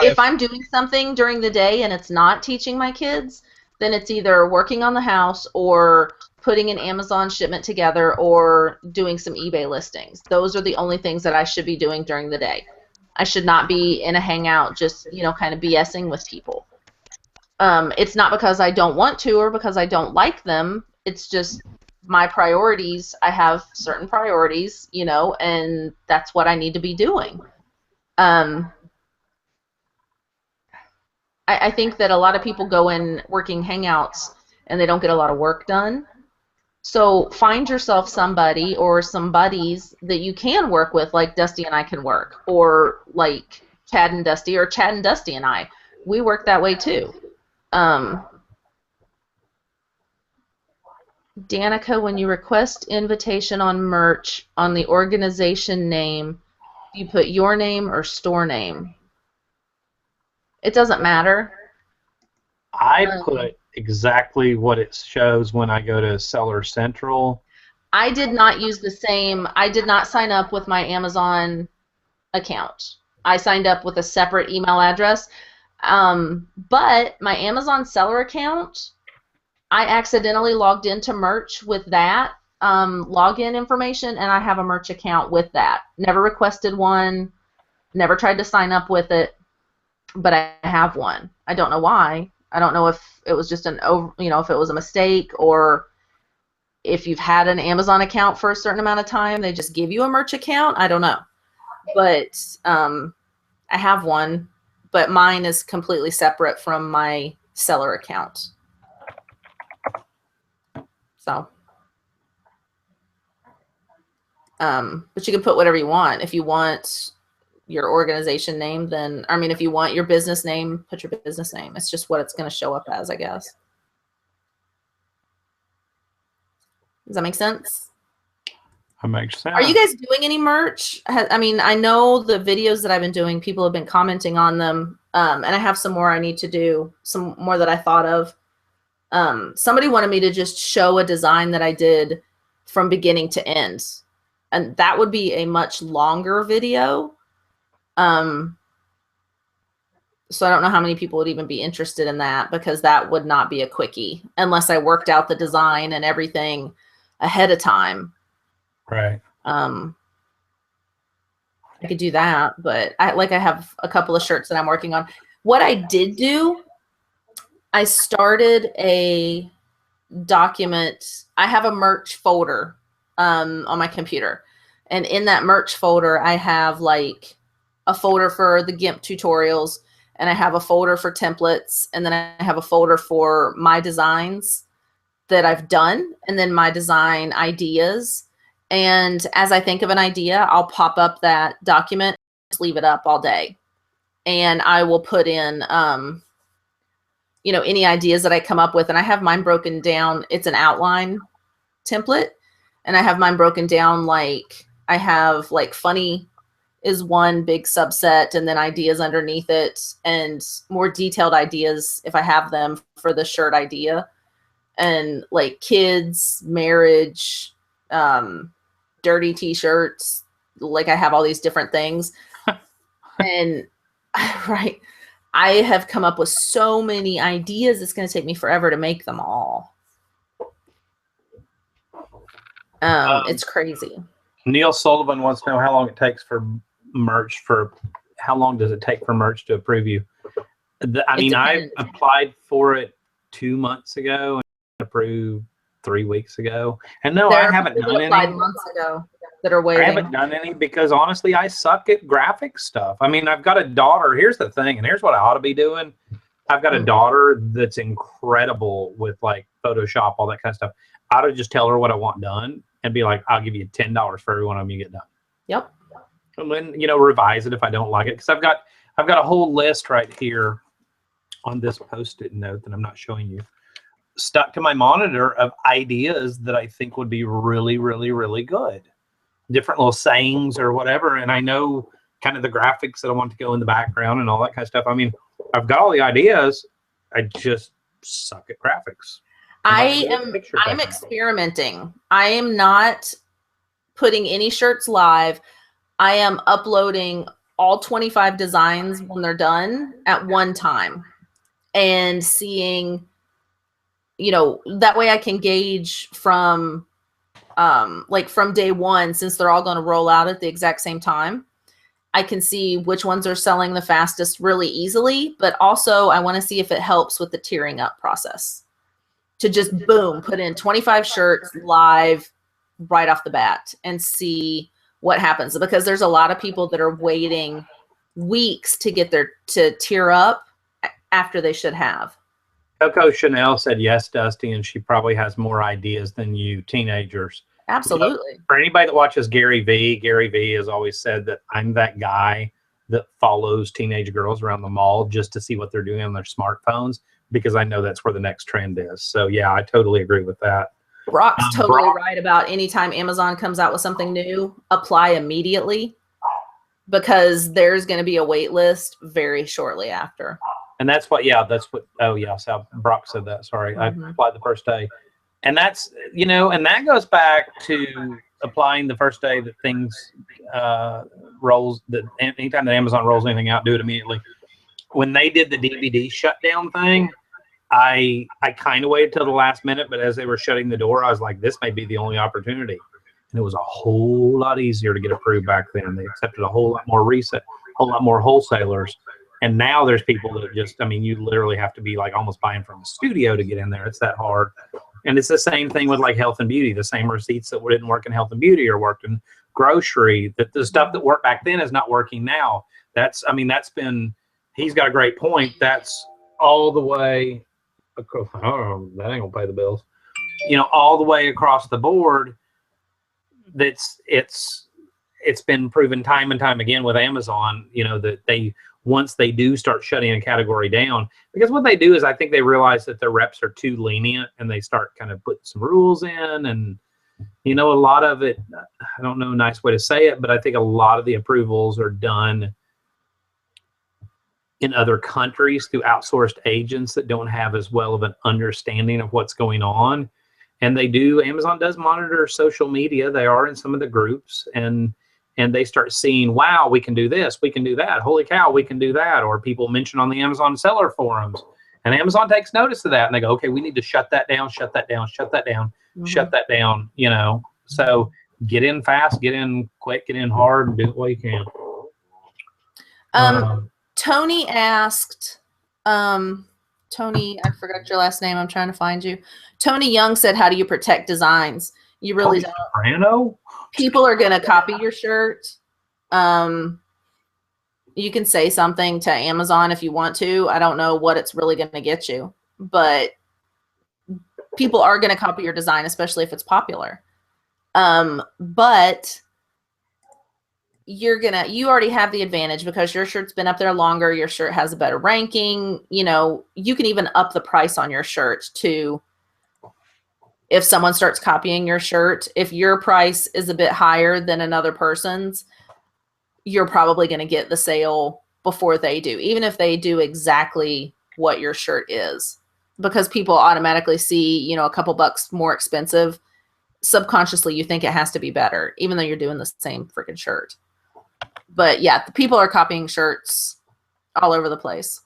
S1: If I'm doing something during the day and it's not teaching my kids, then it's either working on the house or putting an Amazon shipment together or doing some eBay listings. Those are the only things that I should be doing during the day. I should not be in a hangout just, you know, kind of BSing with people. It's not because I don't want to or because I don't like them. It's just my priorities. I have certain priorities, you know, and that's what I need to be doing. I think that a lot of people go in working hangouts and they don't get a lot of work done. So find yourself somebody or some buddies that you can work with, like Dusty and I can work, or like Chad and Dusty, or Chad and Dusty and I. We work that way too. Danica, when you request invitation on merch on the organization name, do you put your name or store name? It doesn't matter.
S2: I put exactly what it shows when I go to Seller Central.
S1: I did not use the same. I did not sign up with my Amazon account. I signed up with a separate email address. But my Amazon seller account, I accidentally logged into merch with that login information, and I have a merch account with that. Never requested one, never tried to sign up with it, but I have one. I don't know why. I don't know if it was just if it was a mistake, or if you've had an Amazon account for a certain amount of time, they just give you a merch account. I don't know. But I have one, but mine is completely separate from my seller account. So, but you can put whatever you want. If you want your organization name, then, I mean, if you want your business name, put your business name. It's just what it's going to show up as, I guess. Does that make sense?
S2: That makes sense.
S1: Are you guys doing any merch? I mean, I know the videos that I've been doing, people have been commenting on them, and I have some more I need to do, some more that I thought of. Somebody wanted me to just show a design that I did from beginning to end, and that would be a much longer video. So I don't know how many people would even be interested in that, because that would not be a quickie unless I worked out the design and everything ahead of time.
S2: Right.
S1: I could do that, but I have a couple of shirts that I'm working on. What I did do, I started a document. I have a merch folder on my computer, and in that merch folder, I have like a folder for the GIMP tutorials, and I have a folder for templates, and then I have a folder for my designs that I've done, and then my design ideas. And as I think of an idea, I'll pop up that document, just leave it up all day, and I will put in any ideas that I come up with. And I have mine broken down. It's an outline template, and I have mine broken down like I have like funny is one big subset, and then ideas underneath it, and more detailed ideas if I have them for the shirt idea, and like kids, marriage, dirty t-shirts. Like I have all these different things. And right, I have come up with so many ideas. It's going to take me forever to make them all. It's crazy.
S2: Neil Sullivan wants to know how long it takes for merch. How long does it take for merch to approve you? I applied for it 2 months ago and approved 3 weeks ago. And no, I haven't done any.
S1: Months ago. that are waiting?
S2: I haven't done any because honestly, I suck at graphic stuff. I mean, I've got a daughter. Here's the thing, and here's what I ought to be doing. I've got a daughter that's incredible with like Photoshop, all that kind of stuff. I ought to just tell her what I want done and be like, I'll give you $10 for every one of them you get done.
S1: Yep.
S2: And then, revise it if I don't like it. Because I've got a whole list right here on this Post-it note that I'm not showing you, stuck to my monitor of ideas that I think would be really, really, really good. Different little sayings or whatever. And I know kind of the graphics that I want to go in the background and all that kind of stuff. I mean, I've got all the ideas. I just suck at graphics.
S1: I'm experimenting. I am not putting any shirts live. I am uploading all 25 designs when they're done at one time and seeing, that way I can gauge from from day one, since they're all going to roll out at the exact same time. I can see which ones are selling the fastest really easily, but also I want to see if it helps with the tiering up process. To just boom, put in 25 shirts live right off the bat and see what happens, because there's a lot of people that are waiting weeks to get to tier up after they should have.
S2: Coco Chanel said yes, Dusty, and she probably has more ideas than you teenagers.
S1: Absolutely.
S2: For anybody that watches Gary Vee has always said that I'm that guy that follows teenage girls around the mall just to see what they're doing on their smartphones, because I know that's where the next trend is. So yeah, I totally agree with that.
S1: Brock's totally right about anytime Amazon comes out with something new, apply immediately, because there's going to be a wait list very shortly after.
S2: And so Brock said that. Sorry. I applied the first day. And that's, and that goes back to applying the first day that things rolls, that anytime that Amazon rolls anything out, do it immediately. When they did the DVD shutdown thing, I kind of waited till the last minute, but as they were shutting the door, I was like, this may be the only opportunity. And it was a whole lot easier to get approved back then. They accepted a whole lot more whole lot more wholesalers. And now there's people that just, you literally have to be like almost buying from a studio to get in there. It's that hard. And it's the same thing with like health and beauty. The same receipts that didn't work in health and beauty or worked in grocery. That the stuff that worked back then is not working now. He's got a great point. That's all the way, that ain't gonna pay the bills. All the way across the board. It's been proven time and time again with Amazon, that once they do start shutting a category down, because what they do is I think they realize that their reps are too lenient and they start kind of putting some rules in, and a lot of it, I don't know a nice way to say it, but I think a lot of the approvals are done in other countries through outsourced agents that don't have as well of an understanding of what's going on. And Amazon does monitor social media. They are in some of the groups, and they start seeing, wow, we can do this, we can do that. Holy cow, we can do that. Or people mention on the Amazon seller forums, and Amazon takes notice of that, and they go, okay, we need to shut that down, shut that down, shut that down, shut that down. So get in fast, get in quick, get in hard, and do it while you can.
S1: Tony asked, Tony, I forgot your last name. I'm trying to find you. Tony Young said, how do you protect designs? You really don't.
S2: Soprano?
S1: People are going to copy your shirt. You can say something to Amazon if you want to. I don't know what it's really going to get you, but people are going to copy your design, especially if it's popular. But you already have the advantage because your shirt's been up there longer. Your shirt has a better ranking. You can even up the price on your shirt too. If someone starts copying your shirt, if your price is a bit higher than another person's, you're probably going to get the sale before they do, even if they do exactly what your shirt is, because people automatically see, a couple bucks more expensive. Subconsciously, you think it has to be better, even though you're doing the same freaking shirt. But yeah, the people are copying shirts all over the place.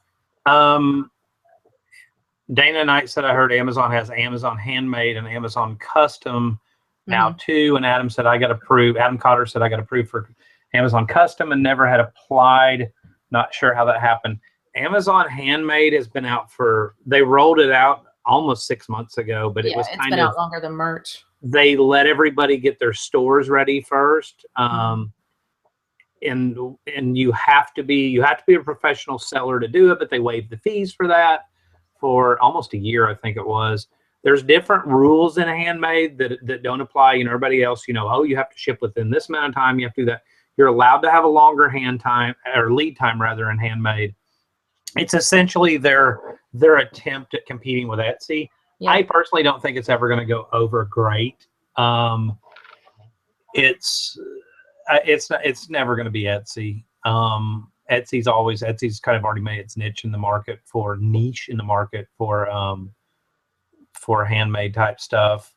S2: Dana Knight said, I heard Amazon has Amazon Handmade and Amazon Custom now too. And Adam Cotter said, I got approved for Amazon Custom and never had applied. Not sure how that happened. Amazon Handmade has been out they rolled it out almost 6 months ago, but it's been out
S1: longer than merch.
S2: they let everybody get their stores ready first. And you have to be a professional seller to do it, but they waived the fees for that for almost a year, I think it was. There's different rules in handmade that don't apply. Everybody else, oh, you have to ship within this amount of time. You have to do that. You're allowed to have a longer lead time rather in handmade. It's essentially their attempt at competing with Etsy. Yeah. I personally don't think it's ever going to go over great. It's never going to be Etsy. Etsy's kind of already made its niche in the market for handmade type stuff.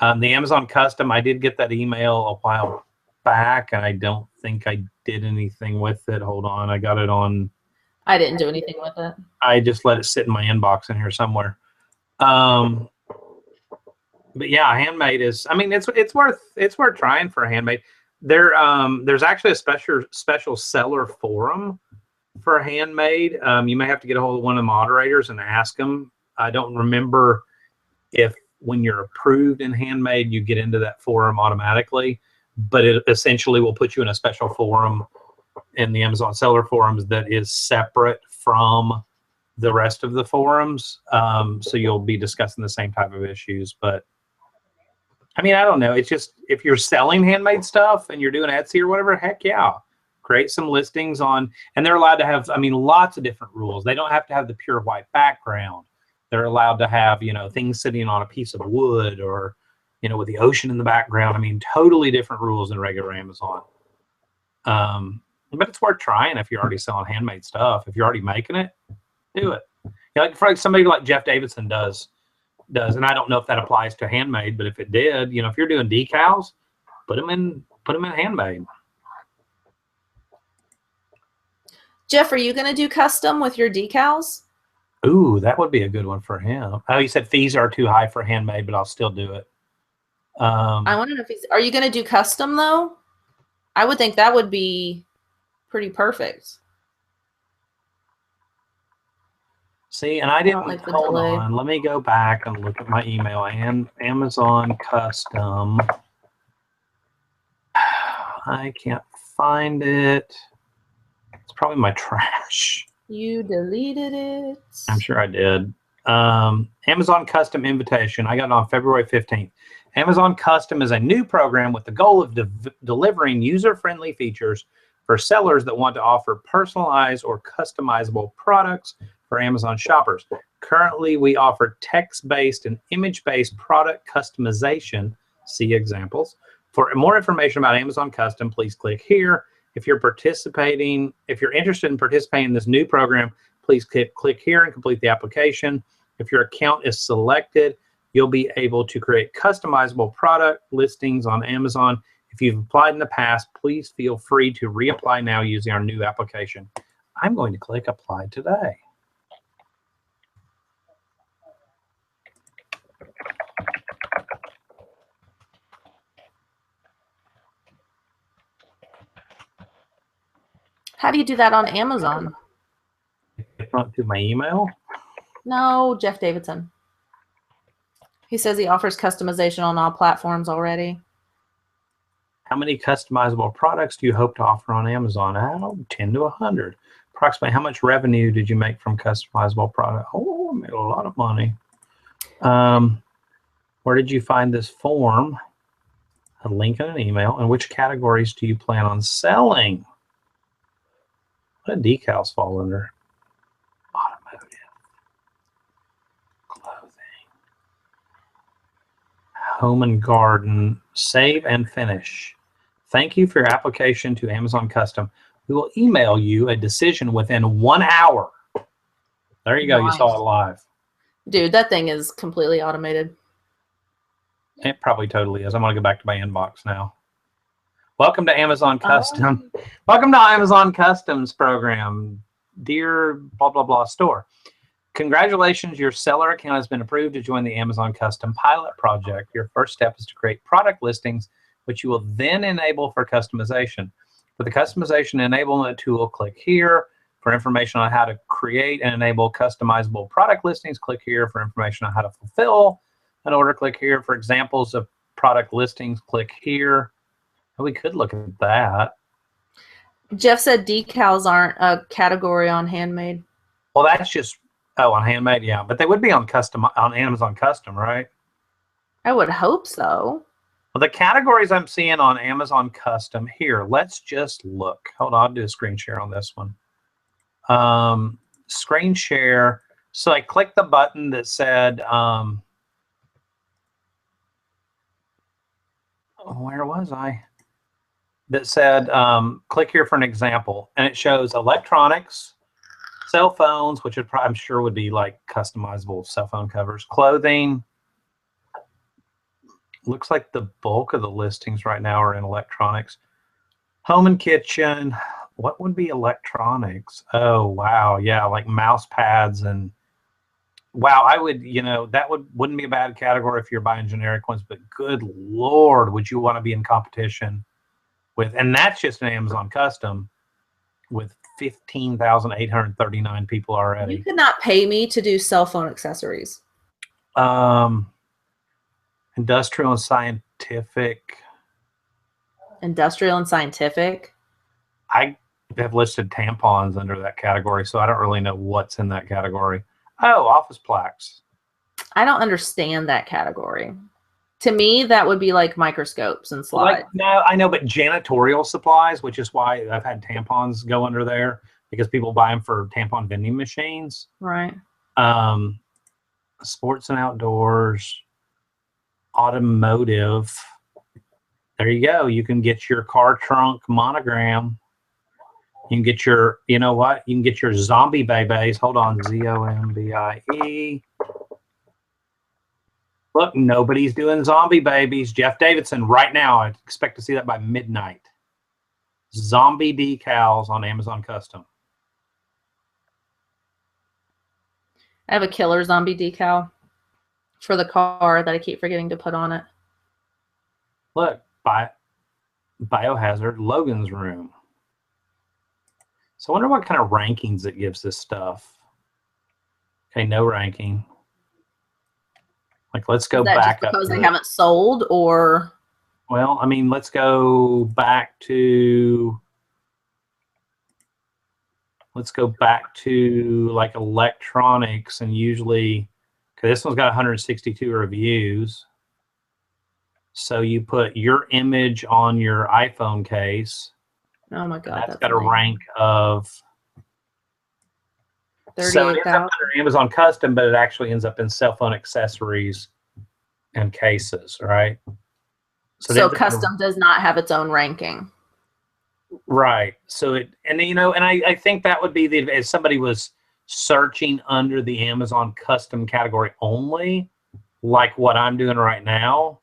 S2: The Amazon Custom, I did get that email a while back, and I don't think I did anything with it. Hold on, I got it on.
S1: I didn't do anything with it.
S2: I just let it sit in my inbox in here somewhere. But yeah, handmade is. I mean, it's worth trying for handmade. There's actually a special seller forum for handmade. You may have to get a hold of one of the moderators and ask them. I don't remember if when you're approved in handmade, you get into that forum automatically, but it essentially will put you in a special forum in the Amazon seller forums that is separate from the rest of the forums. So you'll be discussing the same type of issues. But I mean, I don't know. It's just, if you're selling handmade stuff and you're doing Etsy or whatever, heck yeah. Create some listings on, and they're allowed to have, lots of different rules. They don't have to have the pure white background. They're allowed to have, things sitting on a piece of wood or, with the ocean in the background. Totally different rules than regular Amazon. But it's worth trying if you're already selling handmade stuff. If you're already making it, do it. For somebody like Jeff Davidson does, and I don't know if that applies to handmade, but if it did, if you're doing decals, put them in handmade.
S1: Jeff, are you going to do custom with your decals?
S2: Ooh, that would be a good one for him. Oh, you said fees are too high for handmade, but I'll still do it.
S1: I want to know are you going to do custom though? I would think that would be pretty perfect.
S2: See, and I didn't, hold on, let me go back and look at my email. And Amazon Custom, I can't find it. It's probably my trash.
S1: You deleted it.
S2: I'm sure I did. Amazon Custom Invitation. I got it on February 15th. Amazon Custom is a new program with the goal of delivering user-friendly features for sellers that want to offer personalized or customizable products for Amazon shoppers. Currently, we offer text-based and image-based product customization. See examples. For more information about Amazon Custom, please click here. If you're interested in participating in this new program, please click here and complete the application. If your account is selected, you'll be able to create customizable product listings on Amazon. If you've applied in the past, please feel free to reapply now using our new application. I'm going to click apply today.
S1: How do you do that on Amazon?
S2: Not through my email?
S1: No, Jeff Davidson. He says he offers customization on all platforms already.
S2: How many customizable products do you hope to offer on Amazon? 10 to 100. Approximately how much revenue did you make from customizable product? Oh, I made a lot of money. Where did you find this form? A link in an email. And which categories do you plan on selling? What do decals fall under? Automotive. Clothing. Home and garden. Save and finish. Thank you for your application to Amazon Custom. We will email you a decision within 1 hour. There you go. Nice. You saw it live.
S1: Dude, that thing is completely automated.
S2: It probably totally is. I'm going to go back to my inbox now. Welcome to Amazon Custom. Welcome to Amazon Customs program, dear blah, blah, blah store. Congratulations, your seller account has been approved to join the Amazon Custom pilot project. Your first step is to create product listings, which you will then enable for customization. For the customization enablement tool, click here. For information on how to create and enable customizable product listings, click here. For information on how to fulfill an order, click here. For examples of product listings, click here. We could look at that.
S1: Jeff said decals aren't a category on handmade.
S2: Well, that's just, on handmade, yeah. But they would be on custom, on Amazon Custom, right?
S1: I would hope so.
S2: Well, the categories I'm seeing on Amazon Custom here, let's just look. Hold on, I'll do a screen share on this one. Screen share. So I clicked the button that said, where was I? That said, click here for an example. And it shows electronics, cell phones, which I'm sure would be like customizable cell phone covers, clothing. Looks like the bulk of the listings right now are in electronics. Home and kitchen. What would be electronics? Oh, wow. Yeah, like mouse pads and wow, I would, that wouldn't be a bad category if you're buying generic ones, but good Lord, would you want to be in competition with, and that's just an Amazon Custom with 15,839 people already.
S1: You could not pay me to do cell phone accessories.
S2: Industrial and scientific.
S1: Industrial and scientific.
S2: I have listed tampons under that category, so I don't really know what's in that category. Oh, office plaques.
S1: I don't understand that category. To me, that would be like microscopes and slides.
S2: No, I know, but janitorial supplies, which is why I've had tampons go under there because people buy them for tampon vending machines.
S1: Right.
S2: Sports and outdoors, automotive. There you go. You can get your car trunk monogram. You can get your, you know what? You can get your zombie babies. Hold on, ZOMBIE. Look, nobody's doing zombie babies. Jeff Davidson, right now, I expect to see that by midnight. Zombie decals on Amazon Custom.
S1: I have a killer zombie decal for the car that I keep forgetting to put on it.
S2: Look, Biohazard, Logan's Room. So I wonder what kind of rankings it gives this stuff. Okay, no ranking. Like, let's go back
S1: just because they haven't sold, or?
S2: Well, I mean, let's go back to like electronics, and usually, okay, this one's got 162 reviews. So you put your image on your iPhone case.
S1: Oh my God,
S2: that's got a rank of
S1: 38,000.
S2: So it ends up under Amazon Custom, but it actually ends up in cell phone accessories and cases, right?
S1: So Custom does not have its own ranking.
S2: Right. So I think that would be if somebody was searching under the Amazon Custom category only, like what I'm doing right now.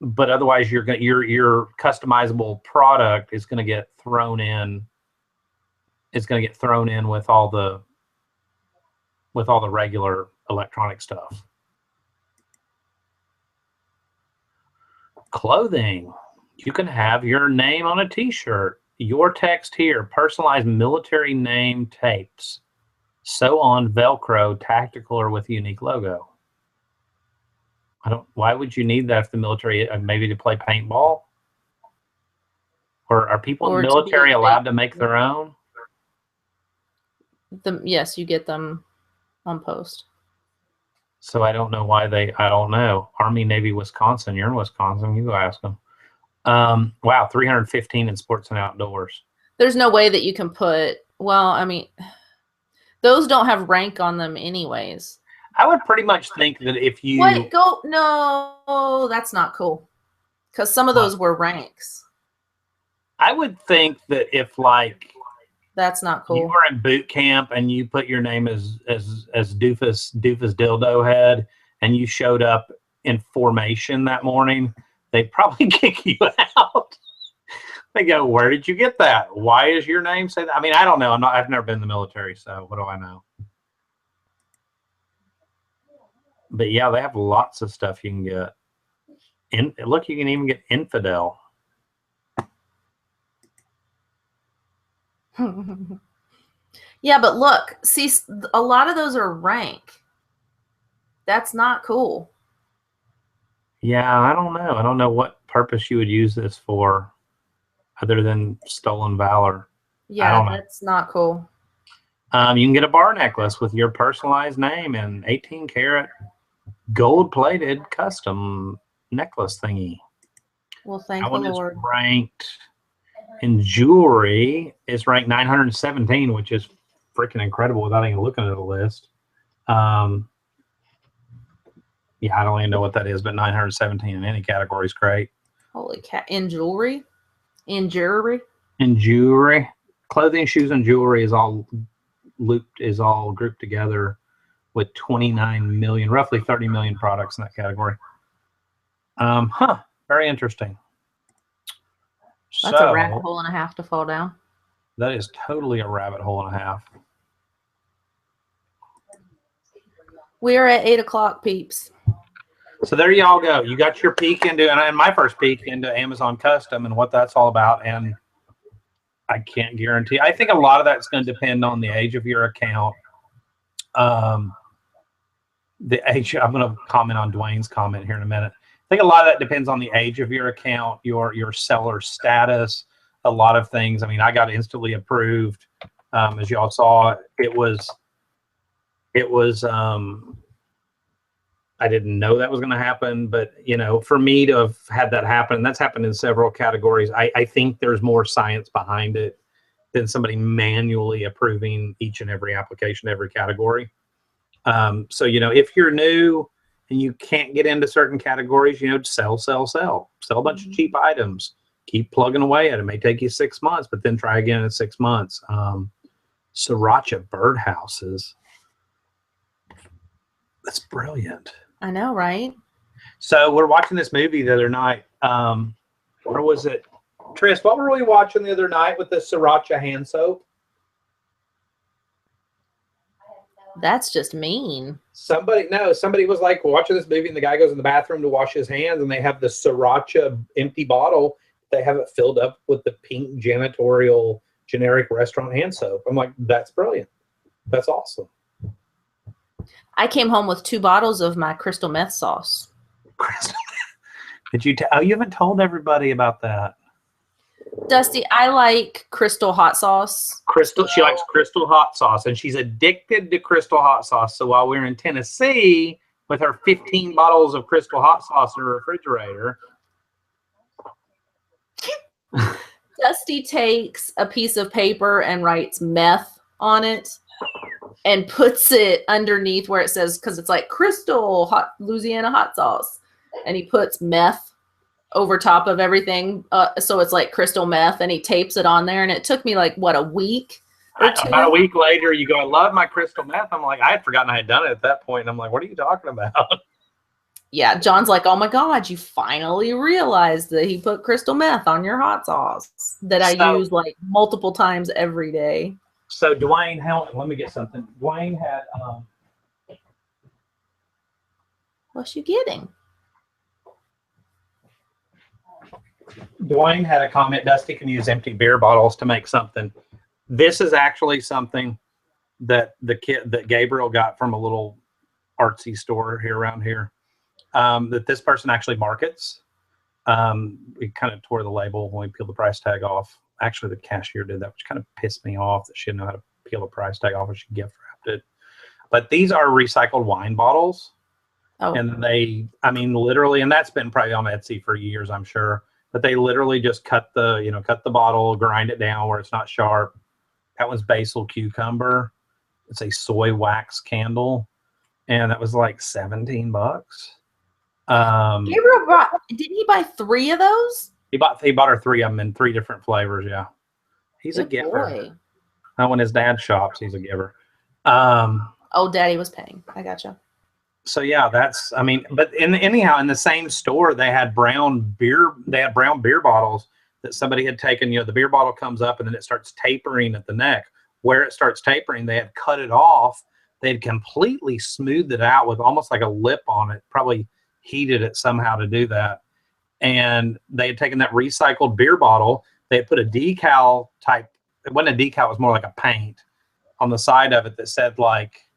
S2: But otherwise, your customizable product is going to get thrown in. It's going to get thrown in with all the regular electronic stuff. Clothing. You can have your name on a T-shirt. Your text here. Personalized military name tapes. Sew on Velcro, tactical or with a unique logo. Why would you need that if the military, maybe to play paintball? Or are people in the military allowed to make their own?
S1: Yes, you get them on post.
S2: So I don't know why I don't know. Army, Navy, Wisconsin. You're in Wisconsin. You go ask them. Wow, 315 in sports and outdoors.
S1: There's no way that you can put, well, I mean, those don't have rank on them anyways.
S2: I would pretty much think that if you...
S1: Wait, no, that's not cool. Because some of those were ranks.
S2: I would think that if, like...
S1: That's not cool.
S2: You were in boot camp and you put your name as Doofus Dildo Head and you showed up in formation that morning, they'd probably kick you out. They go, where did you get that? Why is your name say that? I mean, I don't know. I've never been in the military, so what do I know? But yeah, they have lots of stuff you can get. Look, you can even get infidel.
S1: Yeah, but look, see, a lot of those are rank. That's not cool.
S2: Yeah, I don't know. I don't know what purpose you would use this for other than stolen valor. I
S1: Yeah,
S2: don't know.
S1: that's not cool.
S2: You can get a bar necklace with your personalized name and 18 karat gold-plated custom necklace thingy.
S1: Well, thank
S2: That
S1: the
S2: one is
S1: Lord.
S2: ranked in jewelry. Is ranked 917, which is freaking incredible without even looking at the list. Yeah, I don't even know what that is, but 917 in any category is great.
S1: Holy cat! In jewelry, in jewelry.
S2: In jewelry, clothing, shoes, and jewelry is all grouped together with 29 million, roughly 30 million products in that category. Very interesting.
S1: That's a
S2: So
S1: rabbit hole and a half to fall down.
S2: that is totally a rabbit hole and a half.
S1: We're at 8 o'clock, peeps.
S2: So there y'all go. You got your peek into, and my first peek into Amazon Custom and what that's all about. And I can't guarantee. I think a lot of that's going to depend on the age of your account. The age. I'm going to comment on Dwayne's comment here in a minute. I think a lot of that depends on the age of your account, your seller status, a lot of things. I mean, I got instantly approved. As y'all saw, it was. I didn't know that was going to happen, but for me to have had that happen, and that's happened in several categories. I think there's more science behind it than somebody manually approving each and every application, every category. So if you're new and you can't get into certain categories, sell a bunch of cheap items, keep plugging away at it. It may take you 6 months, but then try again in 6 months. Sriracha birdhouses. That's brilliant.
S1: I know, right?
S2: So we're watching this movie the other night. Where was it? Tris, what were we watching the other night with the Sriracha hand soap?
S1: That's just mean.
S2: Somebody was like watching this movie and the guy goes in the bathroom to wash his hands and they have the Sriracha empty bottle. They have it filled up with the pink janitorial generic restaurant hand soap. I'm like, that's brilliant. That's awesome.
S1: I came home with 2 bottles of my crystal meth sauce.
S2: Crystal. Did you? You haven't told everybody about that.
S1: Dusty, I like crystal hot sauce.
S2: She likes crystal hot sauce, and she's addicted to crystal hot sauce. So while we're in Tennessee with her 15 bottles of crystal hot sauce in her refrigerator,
S1: Dusty takes a piece of paper and writes meth on it and puts it underneath where it says, because it's like crystal hot Louisiana hot sauce, and he puts meth over top of everything, so it's like crystal meth, and he tapes it on there. And it took me like a week or 2.
S2: About a week later, you go, I love my crystal meth. I'm like, I had forgotten I had done it at that point, and I'm like, what are you talking about?
S1: Yeah, John's like, oh my God, you finally realized that he put crystal meth on your hot sauce that I use like multiple times every day.
S2: So Dwayne, let me get something. Dwayne had
S1: What's you getting?
S2: Dwayne had a comment. Dusty can use empty beer bottles to make something. This is actually something that that Gabriel got from a little artsy store here around here. That this person actually markets. We kind of tore the label when we peeled the price tag off. Actually, the cashier did that, which kind of pissed me off that she didn't know how to peel a price tag off, and she gift wrapped it. But these are recycled wine bottles. Oh. And literally, and that's been probably on Etsy for years, I'm sure. But they literally just cut the bottle, grind it down where it's not sharp. That was basil cucumber. It's a soy wax candle, and that was like $17.
S1: Gabriel didn't he buy 3 of those?
S2: He bought her 3 of them in 3 different flavors. Yeah, he's a giver.
S1: Boy.
S2: Now when his dad shops, he's a giver.
S1: Daddy was paying. I gotcha.
S2: So yeah, but in the same store they had brown beer bottles that somebody had taken. The beer bottle comes up and then it starts tapering at the neck. Where it starts tapering, they had cut it off. They had completely smoothed it out with almost like a lip on it, probably heated it somehow to do that. And they had taken that recycled beer bottle, they had put a decal type, it wasn't a decal, it was more like a paint on the side of it that said like,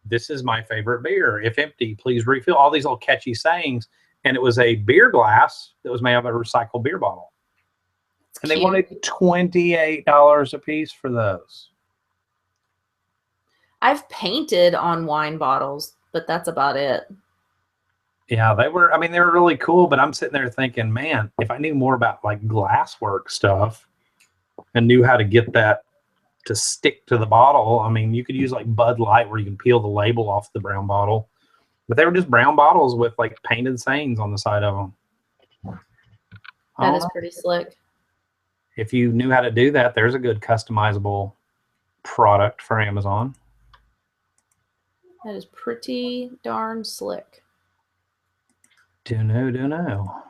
S2: this is my favorite beer. If empty, please refill. All these little catchy sayings. and it was a beer glass that was made out of a recycled beer bottle.
S1: It's
S2: And they
S1: cute.
S2: wanted $28 a piece for those.
S1: I've painted on wine bottles, but that's about it.
S2: Yeah, they were really cool, but I'm sitting there thinking, man, if I knew more about like glasswork stuff and knew how to get that to stick to the bottle, I mean, you could use like Bud Light where you can peel the label off the brown bottle, but they were just brown bottles with like painted sayings on the side of them.
S1: That is pretty slick.
S2: If you knew how to do that, there's a good customizable product for Amazon.
S1: That is pretty darn slick.
S2: Do know.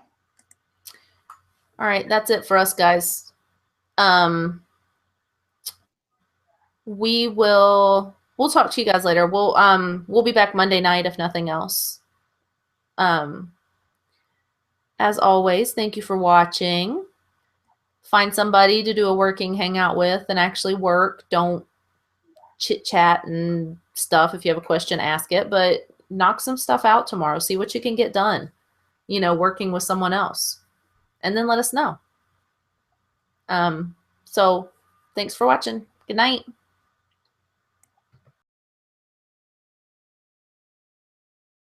S1: All right, that's it for us, guys. We'll talk to you guys later. We'll be back Monday night if nothing else. As always, thank you for watching. Find somebody to do a working hangout with and actually work. Don't chit chat and stuff. If you have a question, ask it, but knock some stuff out tomorrow. See what you can get done, working with someone else, and then let us know. So thanks for watching. Good night.